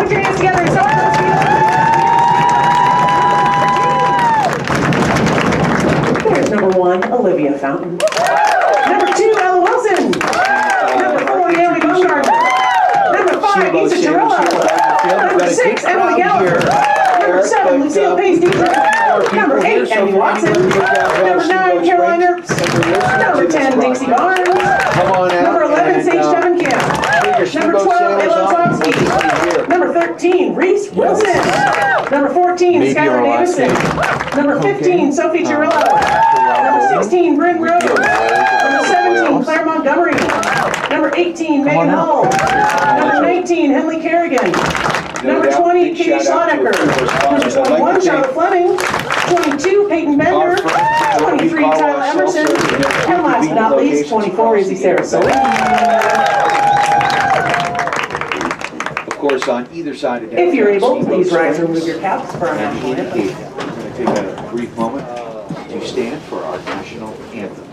Put your hands together and start. There's number 1, Olivia Fountain. Number 2, Ella Wilson. Number 4, Naomi Baumgartner. Number 5, Isa Chirillo. Number 6, Emily Gallagher. Number 7, Lucille Pace. Number 8, Emmy Watson. Number 9, Caroline Earps. Number 10, Dixie Barnes. Number 11, Sage Devenkamp. Number 12, Ella Zofsky. Number 13, Reese Wilson. Number 14, Skylar Davison. Number 15, Sophie Chirillo. Number 16, Bryn Rose. Number 17, Claire Montgomery. Number 18, Megan Hall. Number 19, Henley Kerrigan. Number 20, Katie Schlodecker. Number 21, Charlotte Fleming. 22, Peyton Bender. 23, Tyler Emerson. And last but not least, 24, Izzy Sarasota. Of course, on either side of that. If you're able, please rise and remove your caps for our national anthem. We're going to take a brief moment to stand for our national anthem.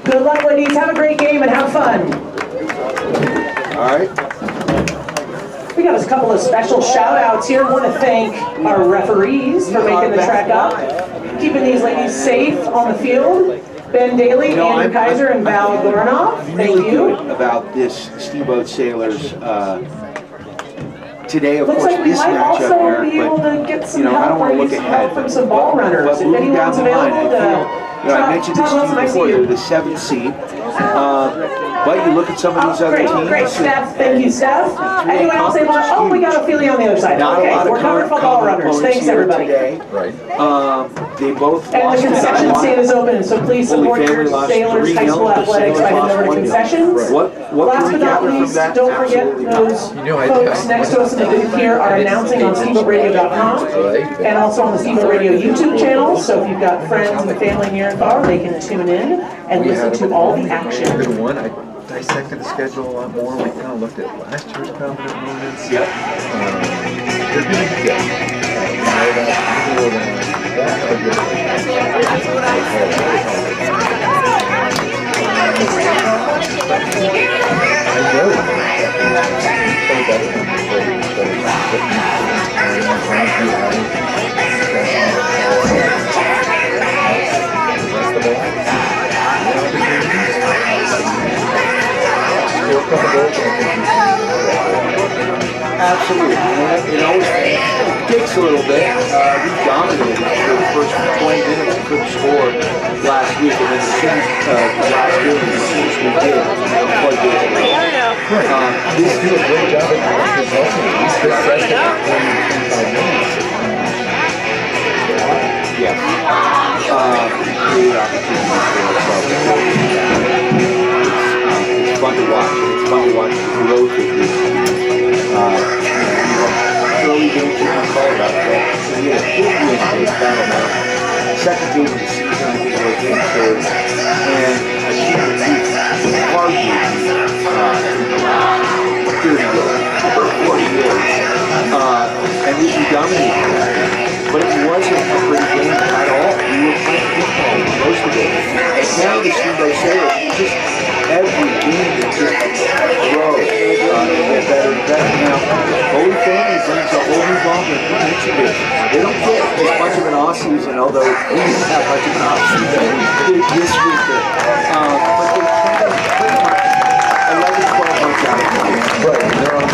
Good luck, ladies. Have a great game and have fun. All right. We got a couple of special shout outs here. I want to thank our referees for making the track up, keeping these ladies safe on the field. Ben Daly, Andrew Kaiser, and Val Gornoff. Thank you. About this Steamboat Sailors today, of Looks course, like we this might matchup, also Eric, be able but to get some I don't help, want to or look use ahead. help from some ball runners. But If moving down anyone's the line, available I mentioned this to you before, they're the 7th seed. But you look at some of these other teams. Great, Steph. Thank you, Steph. Anyone else able to? Oh, we got Ophelia on the other side. Okay, we're covered for ball runners. Thanks, everybody. Right. They both And lost the concession stand is open, so please support your Sailors High School athletics by heading over to concessions. What Last can we but not gather from least, that? don't forget those folks next to us in the booth here are announcing on SteamboatRadio.com and also on the Steamboat Radio YouTube channel. So if you've got friends and family near and far, they can tune in and listen to all the action. I dissected the schedule a lot more. We kind of looked at last year's prominent moments. Yep. They're going to be good. Absolutely. It always takes a little bit. We dominated for the first 20 minutes. We couldn't score last week, and then as soon as last game, as soon as we did, This did a great job at helping. He's been fresh for 20-25 minutes. Yes. Great opportunity for ourselves. It's fun to watch. It's fun to watch the growth of this. Early games you can call about that. So we had a big win against Battle Mountain. Second game of the season, I think we're in third. And a team that we've hardly in the last 30 years, or 40 years. And we dominated that game. But it wasn't a great game at all. We were playing football most of it. And now the Steamboat Sailors, just every game and just grow and get better and better. Now, Holy Family brings a whole new ball game. You mentioned it. They don't get as much of an off-season, although we didn't have much of an off-season this winter. But they train pretty much 11, 12 months out of the year. Right, and they're on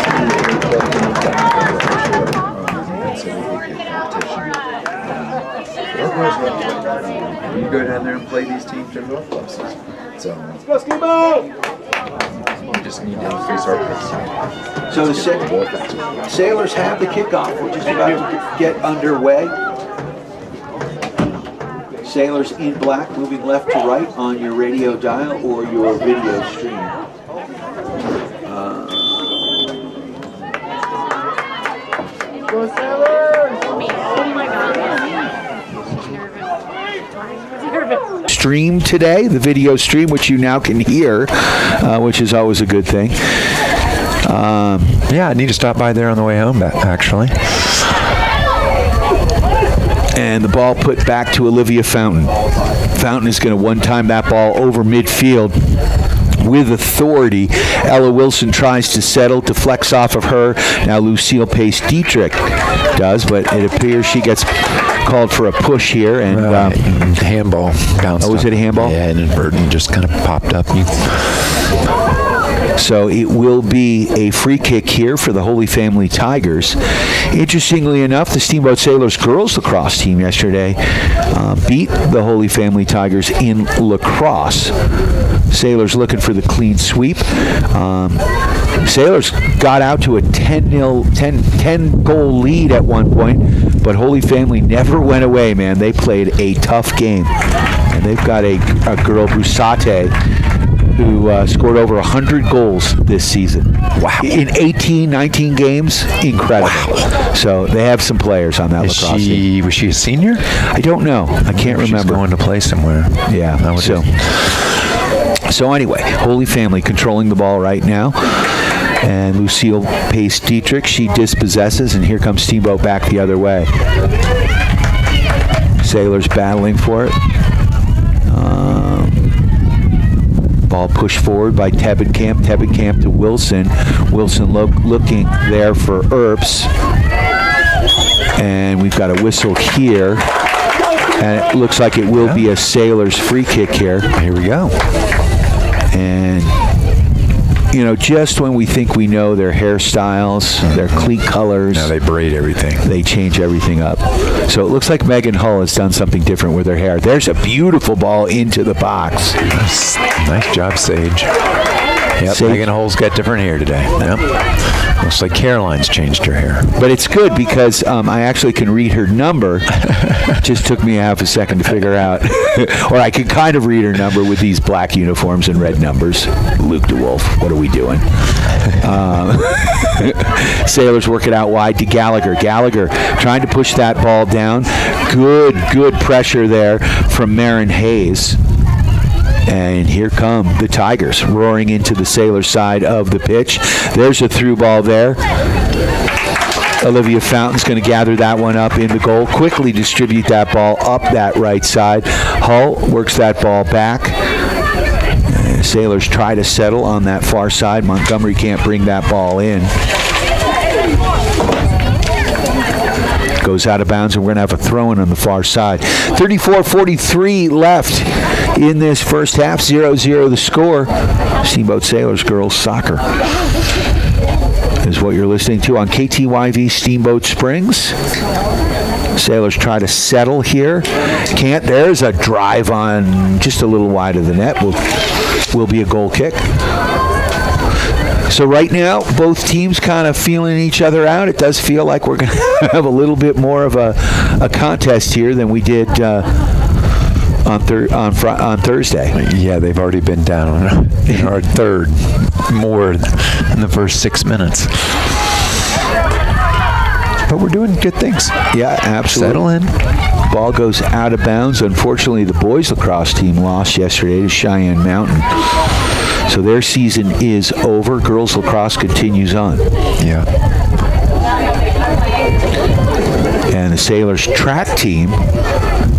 you go down there and play these teams during the off season. So let's go Steamboat! We just need to increase our pace. So the Sailors have the kickoff. We're just about to get underway. Sailors in black, moving left to right on your radio dial or your video stream. Go Sailors! Oh my God. Stream today, the video stream, which you now can hear, which is always a good thing. Yeah, I need to stop by there on the way home, actually. And the ball put back to Olivia Fountain. Fountain is going to one-time that ball over midfield with authority. Ella Wilson tries to settle, to flex off of her. Now Lucille Pace-Dietrich does, but it appears she gets called for a push here. And handball bounced. Oh, was it a handball? Yeah, inadvertent, just kind of popped up. So it will be a free kick here for the Holy Family Tigers. Interestingly enough, the Steamboat Sailors girls lacrosse team yesterday beat the Holy Family Tigers in lacrosse. Sailors looking for the clean sweep. Sailors got out to a 10 goal lead at one point, but Holy Family never went away, man. They played a tough game. And they've got a girl, Busate, who scored over 100 goals this season. Wow. In 18, 19 games. Incredible. Wow. So they have some players on that lacrosse team. Was she a senior? I don't know. I can't remember. She's going to play somewhere. Yeah. So anyway, Holy Family controlling the ball right now. And Lucille Pace-Dietrich, she dispossesses, and here comes Steamboat back the other way. Sailors battling for it. Ball pushed forward by Tebenkamp. Tebenkamp to Wilson. Wilson looking there for Earps. And we've got a whistle here. And it looks like it will be a Sailors free kick here. Here we go. And, you know, just when we think we know their hairstyles, their cleat colors. Now they braid everything. They change everything up. So it looks like Megan Hull has done something different with her hair. There's a beautiful ball into the box. Nice job, Sage. Yep, Sage. Megan Hull's got different hair today. Yep. Looks like Caroline's changed her hair. But it's good because I actually can read her number. It just took me half a second to figure out. Or I can kind of read her number with these black uniforms and red numbers. Luke DeWolf, what are we doing? Sailors work it out wide to Gallagher. Gallagher trying to push that ball down. Good pressure there from Marin Hayes. And here come the Tigers roaring into the Sailors side of the pitch. There's a through ball there. Olivia Fountain's going to gather that one up in the goal. Quickly distribute that ball up that right side. Hull works that ball back. Sailors try to settle on that far side. Montgomery can't bring that ball in. Goes out of bounds, and we're going to have a throw-in on the far side. 34:43 left in this first half. 0-0 the score. Steamboat Sailors girls soccer is what you're listening to on KTYV Steamboat Springs. Sailors try to settle here. Can't. There's a drive on just a little wide of the net. Will be a goal kick. So right now, both teams kind of feeling each other out. It does feel like we're going to have a little bit more of a contest here than we did on Thursday. Yeah, they've already been down in our third more in the first 6 minutes. But we're doing good things. Yeah, absolutely. Settle in. Ball goes out of bounds. Unfortunately, the boys lacrosse team lost yesterday to Cheyenne Mountain. So their season is over. Girls lacrosse continues on. Yeah. And the Sailors track team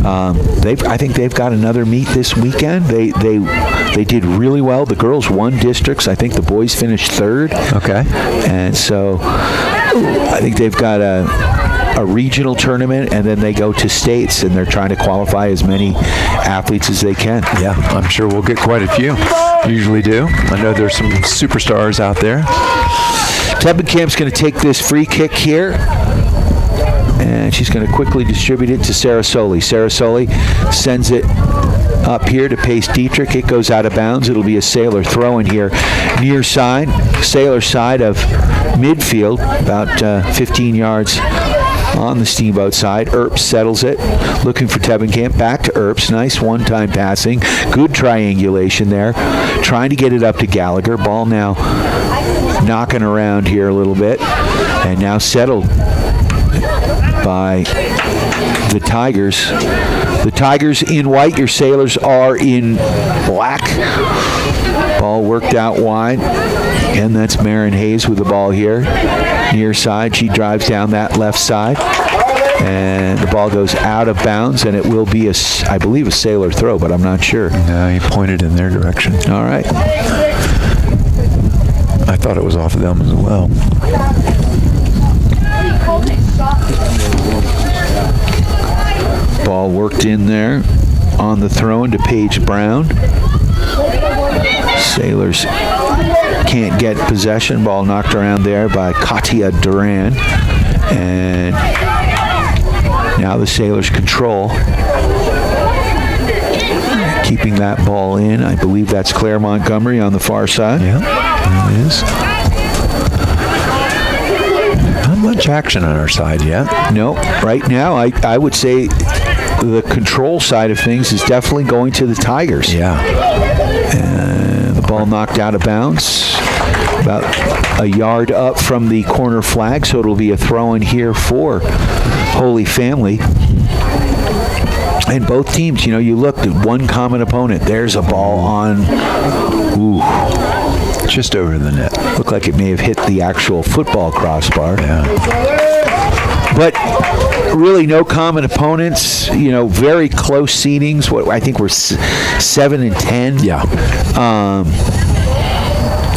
I think they've got another meet this weekend. They did really well. The girls won districts. I think the boys finished third. Okay. And so I think they've got a regional tournament, and then they go to states, and they're trying to qualify as many athletes as they can. Yeah, I'm sure we'll get quite a few. Usually do. I know there's some superstars out there. Tebbenkamp's going to take this free kick here, and she's going to quickly distribute it to Sarah Soley. Sarah Soley sends it up here to Pace Dietrich. It goes out of bounds. It'll be a Sailor throw in here near side, Sailor side of midfield, about 15 yards on the Steamboat side. Earps settles it, looking for Tebbenkamp. Back to Earps. Nice one-time passing. Good triangulation there. Trying to get it up to Gallagher. Ball now knocking around here a little bit, and now settled by the Tigers. The Tigers in white. Your Sailors are in black. Ball worked out wide, and that's Marin Hayes with the ball here. Near side, she drives down that left side, and the ball goes out of bounds, and it will be, I believe, a Sailor throw, but I'm not sure. No, he pointed in their direction. All right. I thought it was off of them as well. Ball worked in there on the throw-in to Paige Brown. Sailors can't get possession. Ball knocked around there by Katia Duran. And now the Sailors control. Keeping that ball in. I believe that's Claire Montgomery on the far side. Yeah, it is. Not much action on our side yet. No, right now I would say the control side of things is definitely going to the Tigers. Yeah. And the ball knocked out of bounds. About a yard up from the corner flag, so it'll be a throw in here for Holy Family. And both teams, you know, you looked at one common opponent. There's a ball on, Just over the net. Looked like it may have hit the actual football crossbar. Yeah. But really no common opponents, you know, very close seedings. What I think we're 7 and 10. Yeah.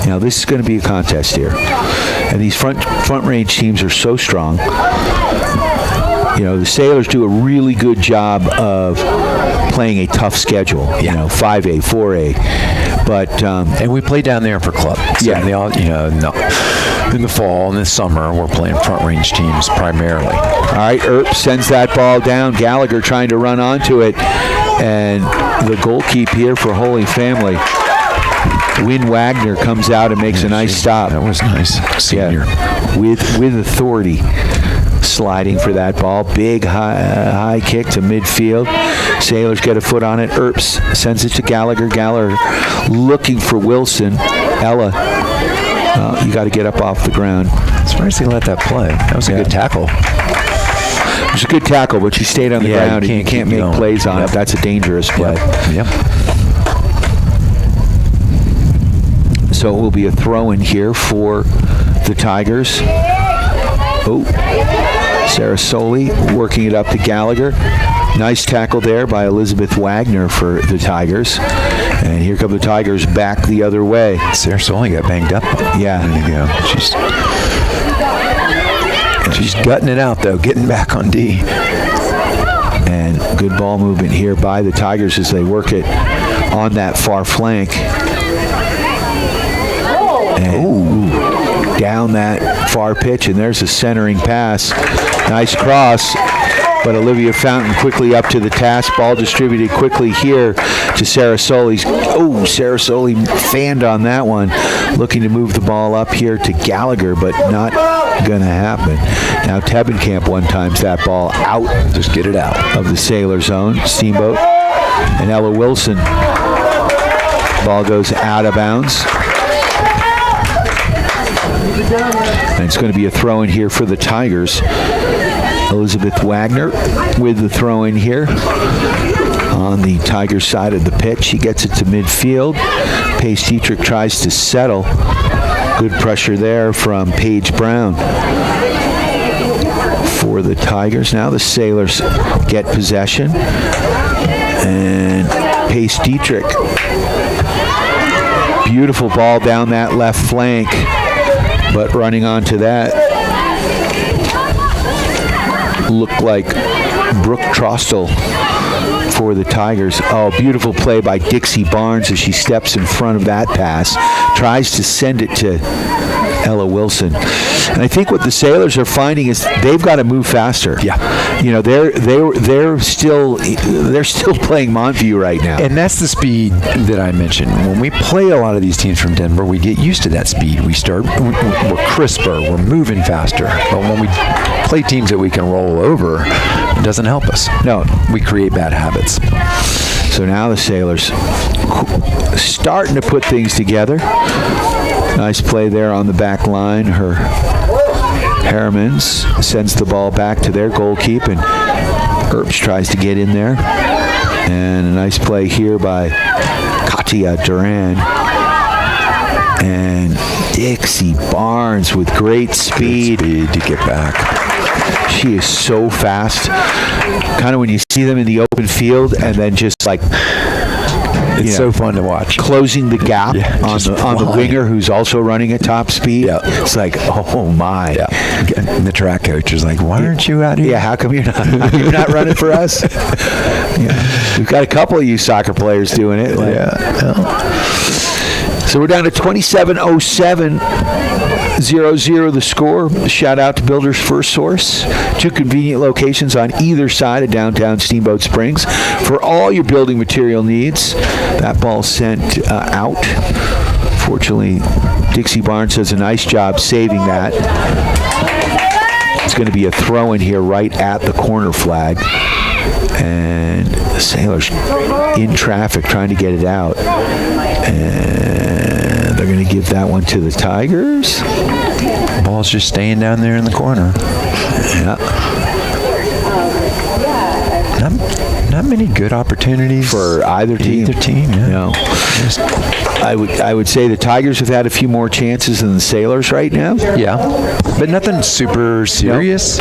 You know, this is going to be a contest here. And these front range teams are so strong. You know, the Sailors do a really good job of playing a tough schedule. You know, 5A, 4A. But and we play down there for club. So yeah. They all, you know, in the fall and the summer, we're playing front range teams primarily. All right, Earp sends that ball down. Gallagher trying to run onto it. And the goalkeep here for Holy Family, Wynn Wagner, comes out and makes a nice stop. That was nice. Senior. Yeah, with authority. Sliding for that ball. Big high kick to midfield. Sailors get a foot on it. Earps sends it to Gallagher. Gallagher looking for Wilson. Ella, you got to get up off the ground. Surprised he let that play. That was a good tackle. It was a good tackle, but she stayed on the ground, and you can't make plays on it. That's a dangerous play. Yep. So it will be a throw in here for the Tigers. Oh, Sarah Soley working it up to Gallagher. Nice tackle there by Elizabeth Wagner for the Tigers. And here come the Tigers back the other way. Sarah Soley got banged up. Yeah. There you go. She's gutting it out, though, getting back on D. And good ball movement here by the Tigers as they work it on that far flank. And, down that far pitch, and there's a centering pass. Nice cross, but Olivia Fountain quickly up to the task. Ball distributed quickly here to Sarah Soley. Oh, Sarah Soley fanned on that one. Looking to move the ball up here to Gallagher, but not going to happen. Now Tebbenkamp one-times that ball out. Just get it out. Of the Sailor zone. Steamboat and Ella Wilson. Ball goes out of bounds. And it's going to be a throw in here for the Tigers. Elizabeth Wagner with the throw in here on the Tigers side of the pitch. She gets it to midfield. Pace Dietrich tries to settle. Good pressure there from Paige Brown. for the Tigers. Now the Sailors get possession. And Pace Dietrich. Beautiful ball down that left flank. But running onto that looked like Brooke Trostel for the Tigers. Oh, beautiful play by Dixie Barnes as she steps in front of that pass. Tries to send it to Ella Wilson. And I think what the Sailors are finding is they've got to move faster. Yeah. You know, they're still playing Montview right now. And that's the speed that I mentioned. When we play a lot of these teams from Denver, we get used to that speed. We're crisper, we're moving faster. But when we play teams that we can roll over, it doesn't help us. No. We create bad habits. So now the Sailors starting to put things together. Nice play there on the back line. Harrimans sends the ball back to their goalkeeper, and Earps tries to get in there. And a nice play here by Katia Duran. And Dixie Barnes with great speed to get back. She is so fast. Kind of when you see them in the open field and then just like... It's so fun to watch. Closing the gap on the winger who's also running at top speed. Yeah. It's like, oh my. Yeah. And the track coach is like, why aren't you out here? Yeah, how come you're not running for us? Yeah. We've got a couple of you soccer players doing it. Like, So we're down to 27:07. 0-0 the score. Shout out to Builders First Source. 2 convenient locations on either side of downtown Steamboat Springs for all your building material needs. That ball sent out. Fortunately, Dixie Barnes does a nice job saving that. It's going to be a throw in here right at the corner flag. And the Sailors in traffic trying to get it out. And they're going to give that one to the Tigers. Ball's just staying down there in the corner. Yeah. Not many good opportunities for either team. Yeah. No. I would say the Tigers have had a few more chances than the Sailors right now. Yeah. But nothing super serious.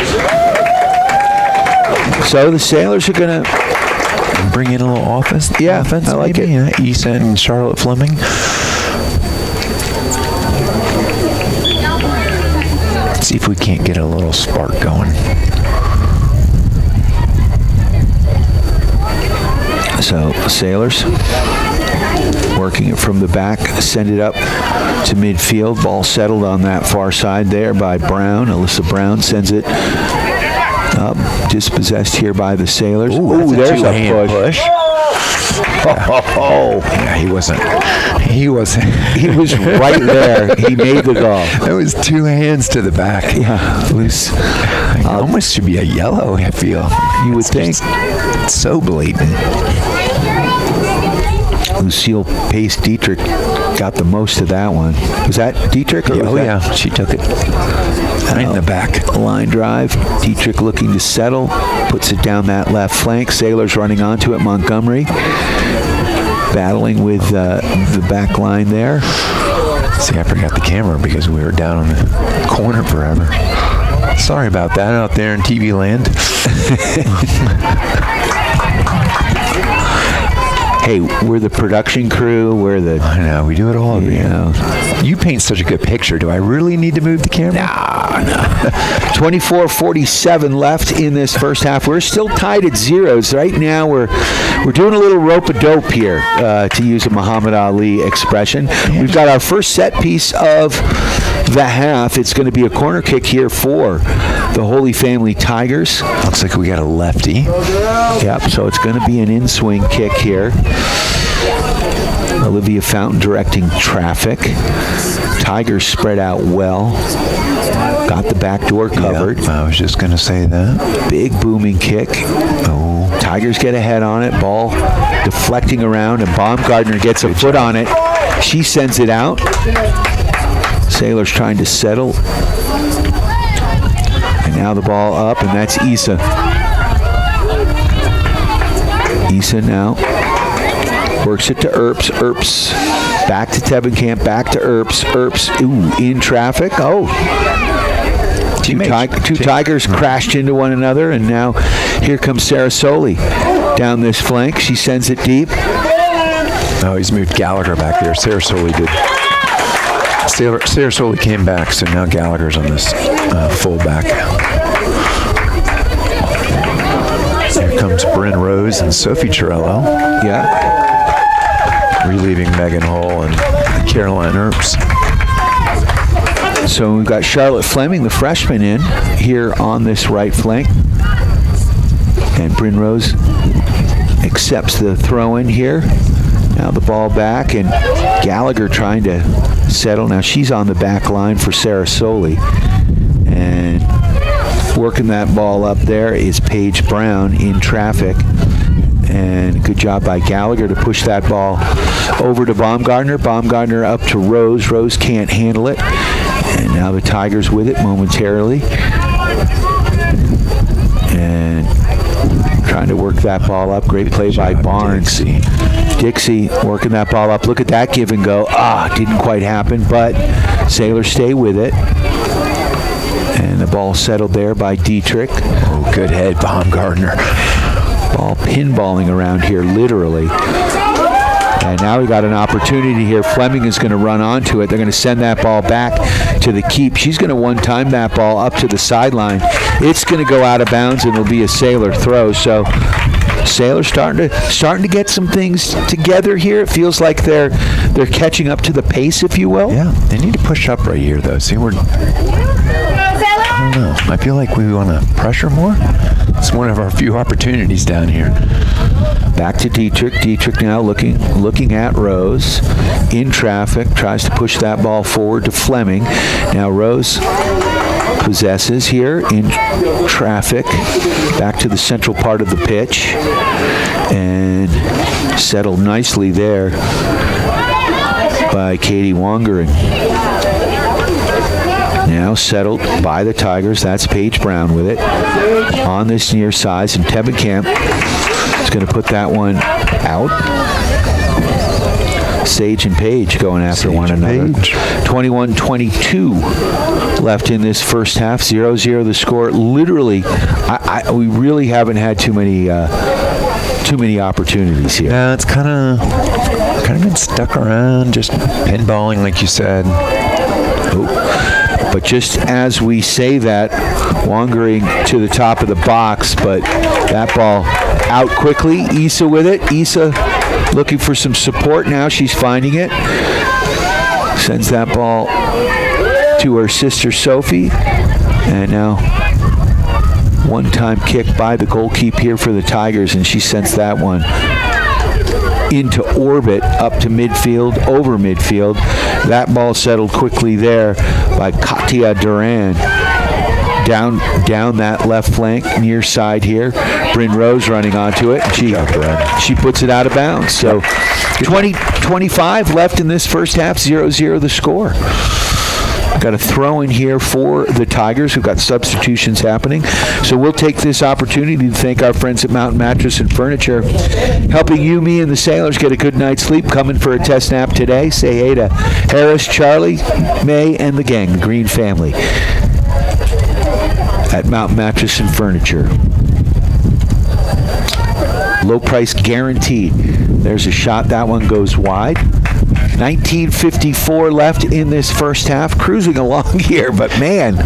So the Sailors are going to bring in a little offense. Yeah, I like maybe. it. Yeah, Issa and Charlotte Fleming. Let's see if we can't get a little spark going. So Sailors working it from the back, send it up to midfield. Ball settled on that far side there by Brown. Alyssa Brown sends it up, dispossessed here by the Sailors. Ooh, there's a push. Yeah, he wasn't. He was right there. He made the goal. That was 2 hands to the back. Yeah, it was almost should be a yellow, I feel. You would think. It's so blatant. Lucille Pace Dietrich got the most of that one. Was that Dietrich? Yeah, she took it right in the back. Line drive. Dietrich looking to settle. Puts it down that left flank. Sailors running onto it. Montgomery battling with the back line there. See, I forgot the camera because we were down on the corner forever. Sorry about that out there in TV land. Hey, we're the production crew. I know, we do it all. You know. You paint such a good picture. Do I really need to move the camera? No. 24:47 left in this first half. We're still tied at zeros. Right now, we're doing a little rope-a-dope here, to use a Muhammad Ali expression. We've got our first set piece of the half. It's going to be a corner kick here for the Holy Family Tigers. Looks like we got a lefty. Yep, so it's going to be an in-swing kick here. Olivia Fountain directing traffic. Tigers spread out well. Got the back door covered. Yeah, I was just going to say that. Big booming kick. Oh, Tigers get ahead on it. Ball deflecting around, and Baumgartner gets a foot on it. She sends it out. Sailors trying to settle. And now the ball up, and that's Issa. Issa now works it to Earps. Earps back to Tebenkamp, back to Earps. Earps, ooh, in traffic. Oh. Two Tigers crashed into one another, and now here comes Sarasoli down this flank. She sends it deep. Oh, he's moved Gallagher back there. Sarasoli did. Sarasoli came back, so now Gallagher's on this fullback. Here comes Bryn Rose and Sophie Chirello. Yeah. Relieving Megan Hull and Caroline Earps. So we've got Charlotte Fleming, the freshman, in here on this right flank. And Bryn Rose accepts the throw in here. Now the ball back, and Gallagher trying to settle. Now she's on the back line for Sarasoli. And working that ball up there is Paige Brown in traffic. And good job by Gallagher to push that ball over to Baumgartner. Baumgartner up to Rose. Rose can't handle it. And now the Tigers with it momentarily. And trying to work that ball up. Great play by Barnes. Dixie working that ball up. Look at that give and go. Didn't quite happen, but Sailors stay with it. And the ball settled there by Dietrich. Oh, good head, Baumgartner. Ball pinballing around here, literally. And now we got an opportunity here. Fleming is going to run onto it. They're going to send that ball back to the keep. She's going to one-time that ball up to the sideline. It's going to go out of bounds, and it'll be a Sailor throw. So Sailors starting to get some things together here. It feels like they're catching up to the pace, if you will. Yeah, they need to push up right here, though. See, I don't know. I feel like we want to pressure more. It's one of our few opportunities down here. Back to Dietrich. Dietrich now looking at Rose in traffic. Tries to push that ball forward to Fleming. Now Rose possesses here in traffic. Back to the central part of the pitch. And settled nicely there by Katie Wongering. Now settled by the Tigers. That's Paige Brown with it on this near size, and Tebenkamp is going to put that one out. Sage and Page going after one another. 21-22 left in this first half. 0-0 the score. Literally, we really haven't had too many opportunities here. Yeah, it's kind of been stuck around, just pinballing, like you said. But just as we say that, wandering to the top of the box, but that ball out quickly. Issa with it. Issa looking for some support now. She's finding it. Sends that ball to her sister Sophie. And now one-time kick by the goalkeeper here for the Tigers, and she sends that one into orbit, up to midfield, over midfield. That ball settled quickly there by Katia Duran. Down that left flank, near side here. Bryn Rose running onto it. She puts it out of bounds. So 20-25 left in this first half, 0-0 the score. Got a throw in here for the Tigers. We've got substitutions happening. So we'll take this opportunity to thank our friends at Mountain Mattress and Furniture, helping you, me, and the Sailors get a good night's sleep. Coming for a test nap today. Say hey to Harris, Charlie, May, and the gang, the Green family, at Mountain Mattress and Furniture. Low price guaranteed. There's a shot. That one goes wide. 19:54 left in this first half. Cruising along here, but man,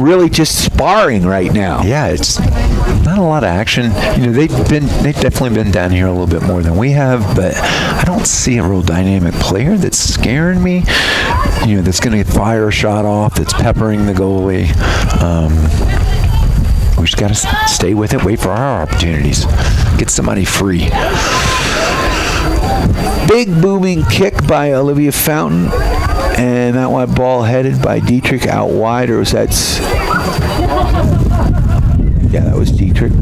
really just sparring right now. Yeah, it's not a lot of action. You know, they've definitely been down here a little bit more than we have, but I don't see a real dynamic player that's scaring me. You know, that's going to fire a shot off, that's peppering the goalie. We just got to stay with it, wait for our opportunities, get somebody free. Big booming kick by Olivia Fountain, and that one ball headed by Dietrich out wide, or was that? Yeah, that was Dietrich.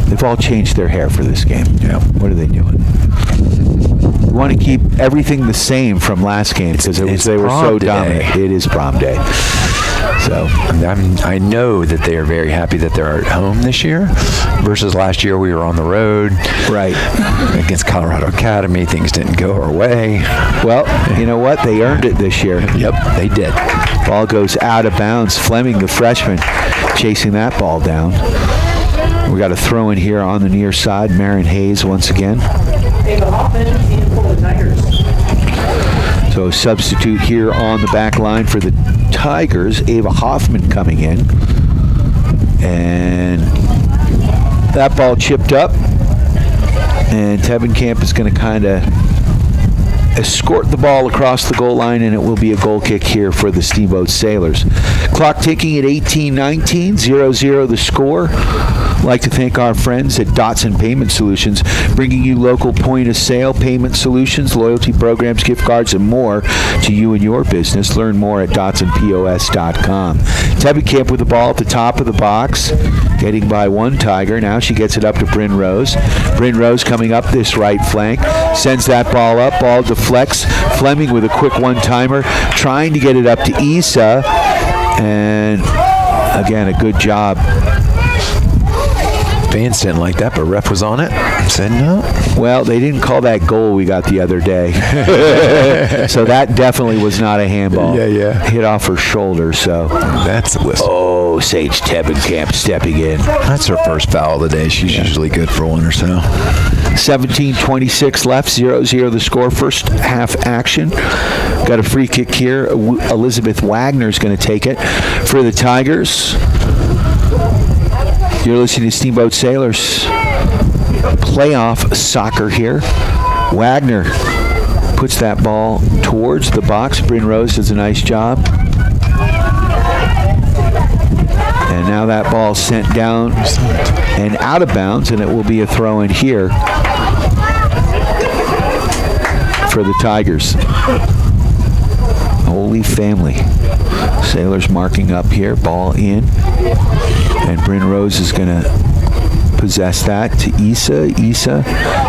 They've all changed their hair for this game. Yeah. What are they doing? want to keep everything the same from last game because they were so dominant. It is prom day. So I know that they are very happy that they're at home this year versus last year we were on the road. Right. Against Colorado Academy. Things didn't go our way. Well, you know what? They earned it this year. Yep, they did. Ball goes out of bounds. Fleming, the freshman, chasing that ball down. We got a throw in here on the near side. Marin Hayes once again. Ava Hoffman, in for the Tigers. So a substitute here on the back line for the Tigers. Ava Hoffman coming in. And that ball chipped up. And Tebenkamp is going to kind of escort the ball across the goal line, and it will be a goal kick here for the Steamboat Sailors. Clock ticking at 18:19, 0-0 the score. I'd like to thank our friends at Dotson Payment Solutions, bringing you local point-of-sale payment solutions, loyalty programs, gift cards, and more to you and your business. Learn more at DotsonPOS.com. Tebenkamp with the ball at the top of the box, getting by one Tiger. Now she gets it up to Bryn Rose. Bryn Rose coming up this right flank, sends that ball up, ball deflects. Fleming with a quick one-timer, trying to get it up to Issa, and again, a good job. Fans didn't like that, but ref was on it. Said no. Well, they didn't call that goal we got the other day. So that definitely was not a handball. Yeah. Hit off her shoulder, so. That's a whistle. Oh, Sage Tebenkamp stepping in. That's her first foul of the day. She's usually good for one or so. 17:26 left, 0-0 the score. First half action. Got a free kick here. Elizabeth Wagner's going to take it for the Tigers. You're listening to Steamboat Sailors playoff soccer here. Wagner puts that ball towards the box. Bryn Rose does a nice job. And now that ball's sent down and out of bounds, and it will be a throw in here for the Tigers. Holy family. Sailors marking up here, ball in. And Bryn Rose is going to possess that to Issa. Issa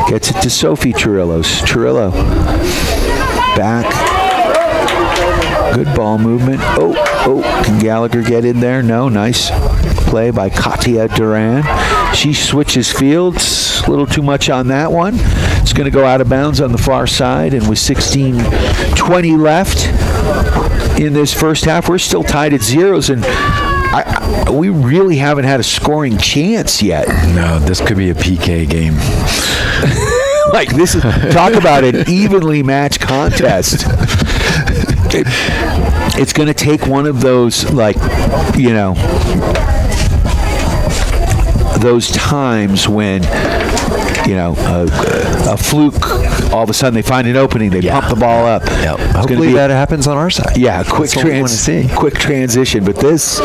gets it to Sophie Chirillos. Chirillo back. Good ball movement. Oh, can Gallagher get in there? No, nice play by Katia Duran. She switches fields. A little too much on that one. It's going to go out of bounds on the far side, and with 16:20 left in this first half, we're still tied at zeros, and we really haven't had a scoring chance yet. No, this could be a PK game. Like, this is, talk about an evenly matched contest. It's going to take one of those, like, you know, those times when, you know, a fluke, all of a sudden they find an opening, they pump the ball up. Yep. Hopefully that happens on our side. Yeah, quick transition. But this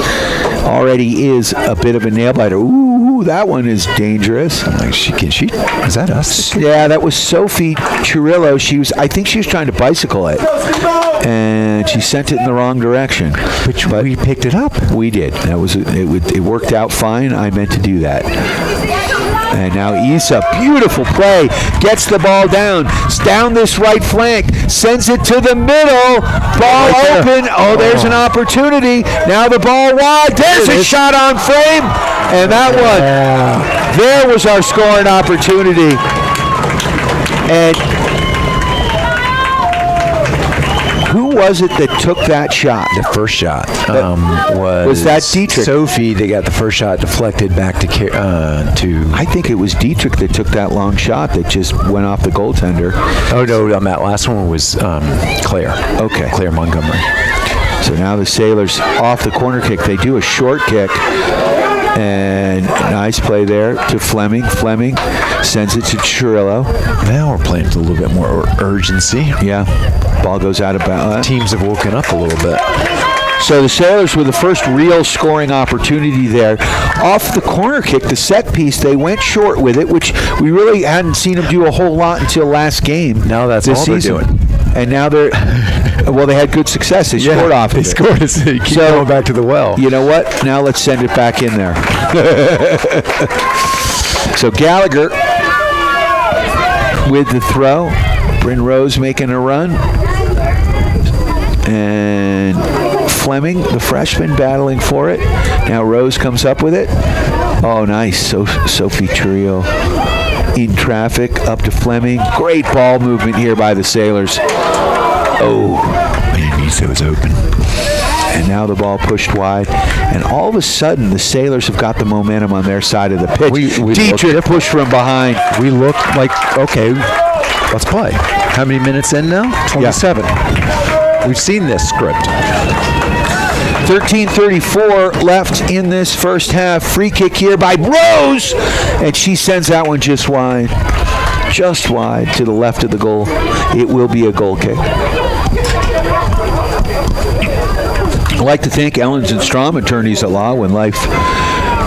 already is a bit of a nail biter. Ooh, that one is dangerous. I'm like, is that us? Yeah, that was Sophie Chirillo. I think she was trying to bicycle it, and she sent it in the wrong direction. But we picked it up. We did. It worked out fine. I meant to do that. And now Issa, beautiful play, gets the ball down. It's down this right flank, sends it to the middle. Ball open. Oh, there's an opportunity. Now the ball wide. There's a shot on frame. And that one, there was our scoring opportunity. And who was it that took that shot? The first shot was that Dietrich? Sophie that got the first shot deflected back to. I think it was Dietrich that took that long shot that just went off the goaltender. Oh no, on that last one was Claire. Okay, Claire Montgomery. So now the Sailors off the corner kick. They do a short kick. And nice play there to Fleming. Fleming sends it to Chirillo. Now we're playing with a little bit more urgency. Yeah. Ball goes out of bounds. Teams have woken up a little bit. So the Sailors with the first real scoring opportunity there. Off the corner kick, the set piece, they went short with it, which we really hadn't seen them do a whole lot until last game. Now that's all they're doing. And now they're, well, they had good success. They scored off of it. They scored. So keep going back to the well. You know what? Now let's send it back in there. So Gallagher with the throw. Bryn Rose making a run. And Fleming, the freshman, battling for it. Now Rose comes up with it. Oh, nice. So Sophie Trio in traffic up to Fleming. Great ball movement here by the Sailors. Oh, man, Issa was open. And now the ball pushed wide. And all of a sudden, the Sailors have got the momentum on their side of the pitch. Dietrich pushed from behind. We look like, okay, let's play. How many minutes in now? 27. Yeah. We've seen this script. 13:34 left in this first half. Free kick here by Rose. And she sends that one just wide. Just wide to the left of the goal. It will be a goal kick. I'd like to thank Ellens and Strom, attorneys at law. When life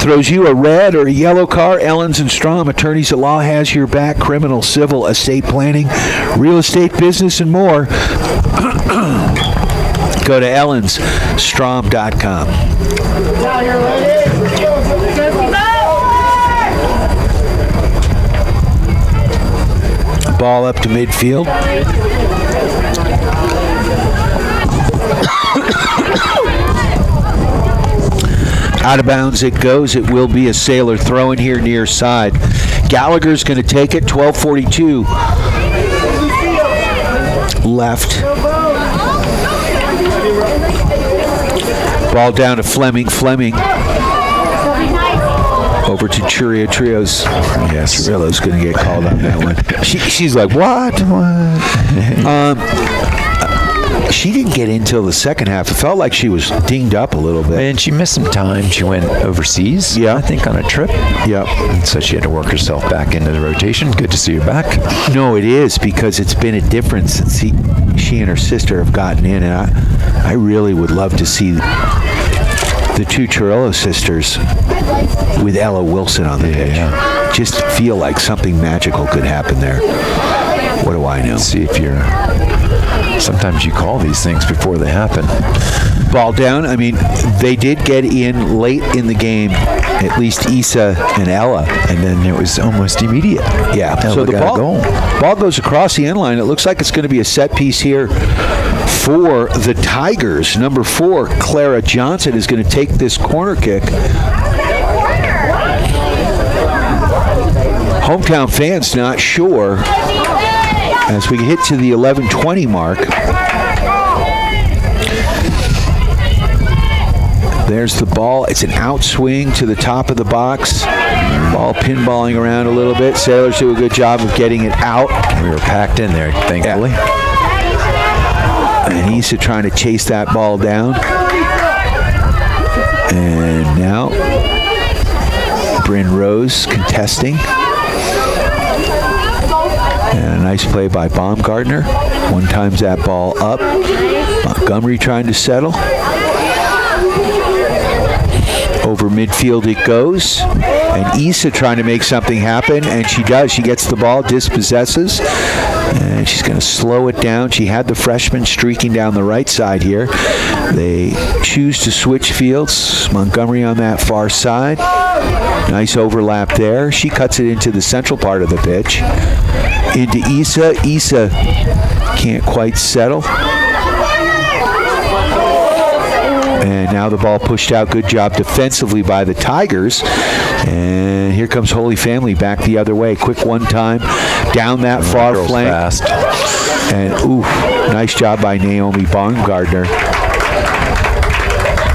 throws you a red or a yellow car, Ellens and Strom, attorneys at law, has your back. Criminal, civil, estate planning, real estate, business, and more. Go to ellensstrom.com. Ball up to midfield. Out of bounds it goes. It will be a Sailor throw in here near side. Gallagher's going to take it. 12:42 left. Ball down to Fleming. Fleming over to Churia. Trios. Yes, Cirillo's going to get called on that one. She's like, what? She didn't get in until the second half. It felt like she was dinged up a little bit. And she missed some time. She went overseas, I think, on a trip. Yep. And so she had to work herself back into the rotation. Good to see her back. No, it is, because it's been a difference since she and her sister have gotten in. And I really would love to see the two Cirillo sisters with Ella Wilson on the pitch. Yeah. Just feel like something magical could happen there. What do I know? See if you're... Sometimes you call these things before they happen. Ball down. I mean, they did get in late in the game, at least Issa and Ella. And then it was almost immediate. Yeah. Ella so the ball goes across the end line. It looks like it's going to be a set piece here for the Tigers. Number 4, Clara Johnson, is going to take this corner kick. Hometown fans not sure. As we hit to the 11:20 mark, there's the ball. It's an outswing to the top of the box. Ball pinballing around a little bit. Sailors do a good job of getting it out. We were packed in there, thankfully. Yeah. And Issa trying to chase that ball down. And now Bryn Rose contesting. And a nice play by Baumgartner. One times that ball up. Montgomery trying to settle. Over midfield it goes. And Issa trying to make something happen. And she does. She gets the ball, dispossesses. And she's going to slow it down. She had the freshman streaking down the right side here. They choose to switch fields. Montgomery on that far side. Nice overlap there. She cuts it into the central part of the pitch. Into Issa. Issa can't quite settle. And now the ball pushed out. Good job defensively by the Tigers. And here comes Holy Family back the other way. Quick one time down that far flank. Fast. And nice job by Naomi Baumgartner.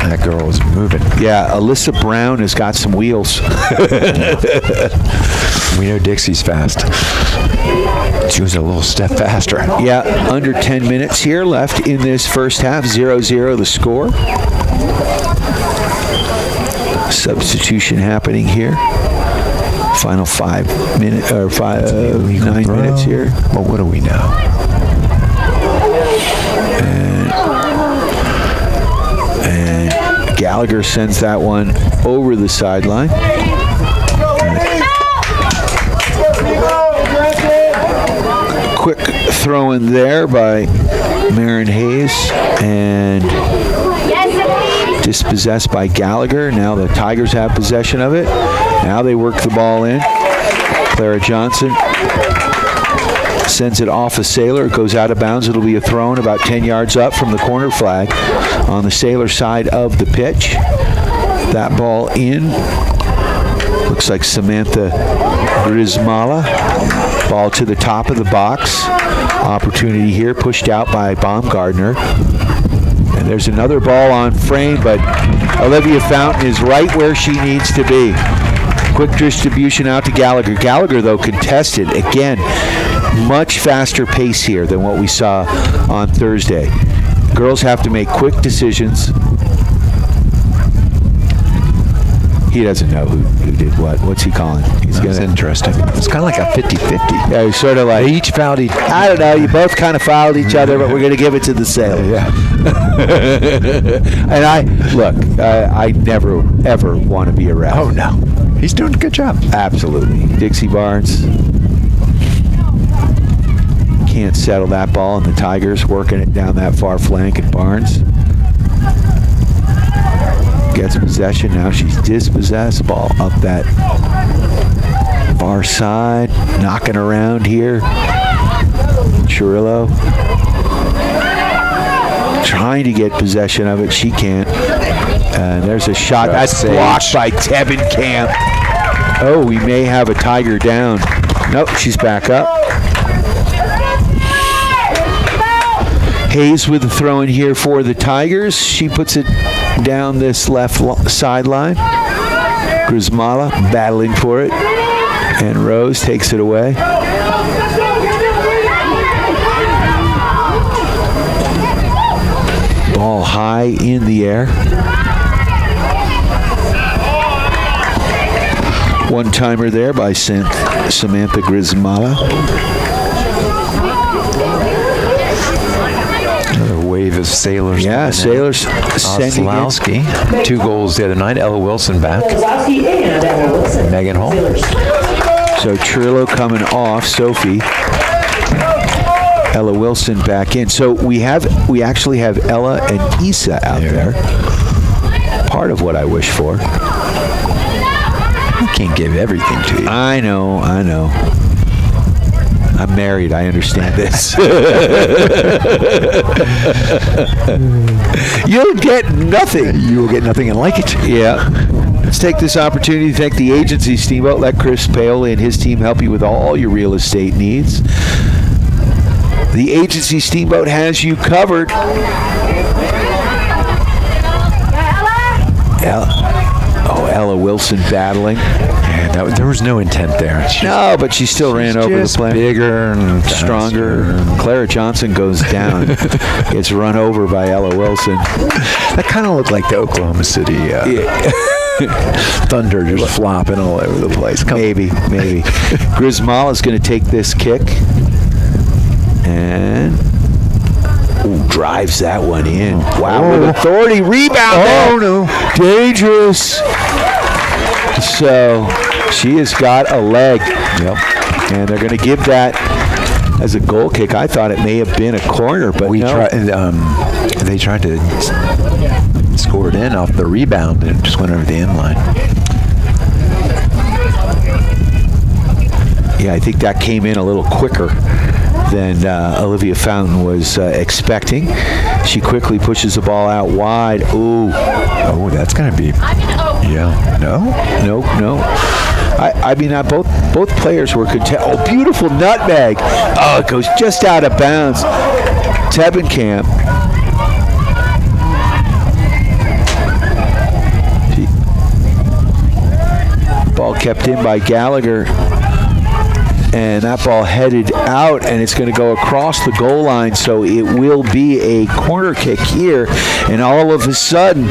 That girl was moving. Yeah, Alyssa Brown has got some wheels. We know Dixie's fast. She was a little step faster. Yeah, under 10 minutes here left in this first half. 0-0 the score. Substitution happening here. Final 9 minutes here. Well, what do we know? And Gallagher sends that one over the sideline. Quick throw in there by Marin Hayes and dispossessed by Gallagher. Now the Tigers have possession of it. Now they work the ball in. Clara Johnson Sends it off a Sailor. It goes out of bounds. It'll be a throw in about 10 yards up from the corner flag on the Sailor side of the pitch. That ball in. Looks like Samantha Grismala. Ball to the top of the box. Opportunity here, pushed out by Baumgartner. And there's another ball on frame, but Olivia Fountain is right where she needs to be. Quick distribution out to Gallagher. Gallagher, though, contested. Again, much faster pace here than what we saw on Thursday. Girls have to make quick decisions. He doesn't know who did what. What's he calling? That's interesting. It's kind of like a 50-50. Yeah, he's sort of like, They each fouled each. I don't know, you both kind of fouled each other, but we're going to give it to the Sailor. Yeah. And I never, ever want to be a ref. Oh, no. He's doing a good job. Absolutely. Dixie Barnes can't settle that ball, and the Tigers working it down that far flank, and Barnes gets possession. Now she's dispossessed. Ball up that far side, knocking around here. Chirillo trying to get possession of it. She can't. And there's a shot. That's blocked by Tebenkamp. Oh, we may have a Tiger down. Nope, she's back up. Hayes with the throw in here for the Tigers. She puts it down this left sideline. Grismala battling for it. And Rose takes it away. Ball high in the air. One-timer there by Samantha Grismala. Another wave of Sailors. Yeah, Sailors sending it. Oslowski. 2 goals the other night. Ella Wilson back. Kozlowski and Ella Wilson. Megan Hall. So Trillo coming off. Sophie. Ella Wilson back in. So we actually have Ella and Issa out there. Part of what I wish for. I can't give everything to you. I know. I'm married. I understand this. You'll get nothing. You will get nothing and like it. Yeah. Let's take this opportunity to thank the agency, Steamboat. Let Chris Paoli and his team help you with all your real estate needs. The agency, Steamboat, has you covered. Ella Wilson battling. Yeah, there was no intent there. No, but she still ran over the plane. Bigger and stronger. Clara Johnson goes down. Gets run over by Ella Wilson. That kind of looked like the Oklahoma City Thunder just flopping all over the place. Maybe. Grismala is going to take this kick. And drives that one in. Wow, with authority. Rebound. Oh, no. Dangerous. So she has got a leg. Yep. And they're going to give that as a goal kick. I thought it may have been a corner, but no. They tried to score it in off the rebound and it just went over the end line. Yeah, I think that came in a little quicker than Olivia Fountain was expecting. She quickly pushes the ball out wide. Ooh. Oh, that's going to be... Yeah. No? No. I mean, both players were content. Oh, beautiful nutmeg. Oh, it goes just out of bounds. Tebenkamp. Ball kept in by Gallagher. And that ball headed out, and it's going to go across the goal line, so it will be a corner kick here. And all of a sudden,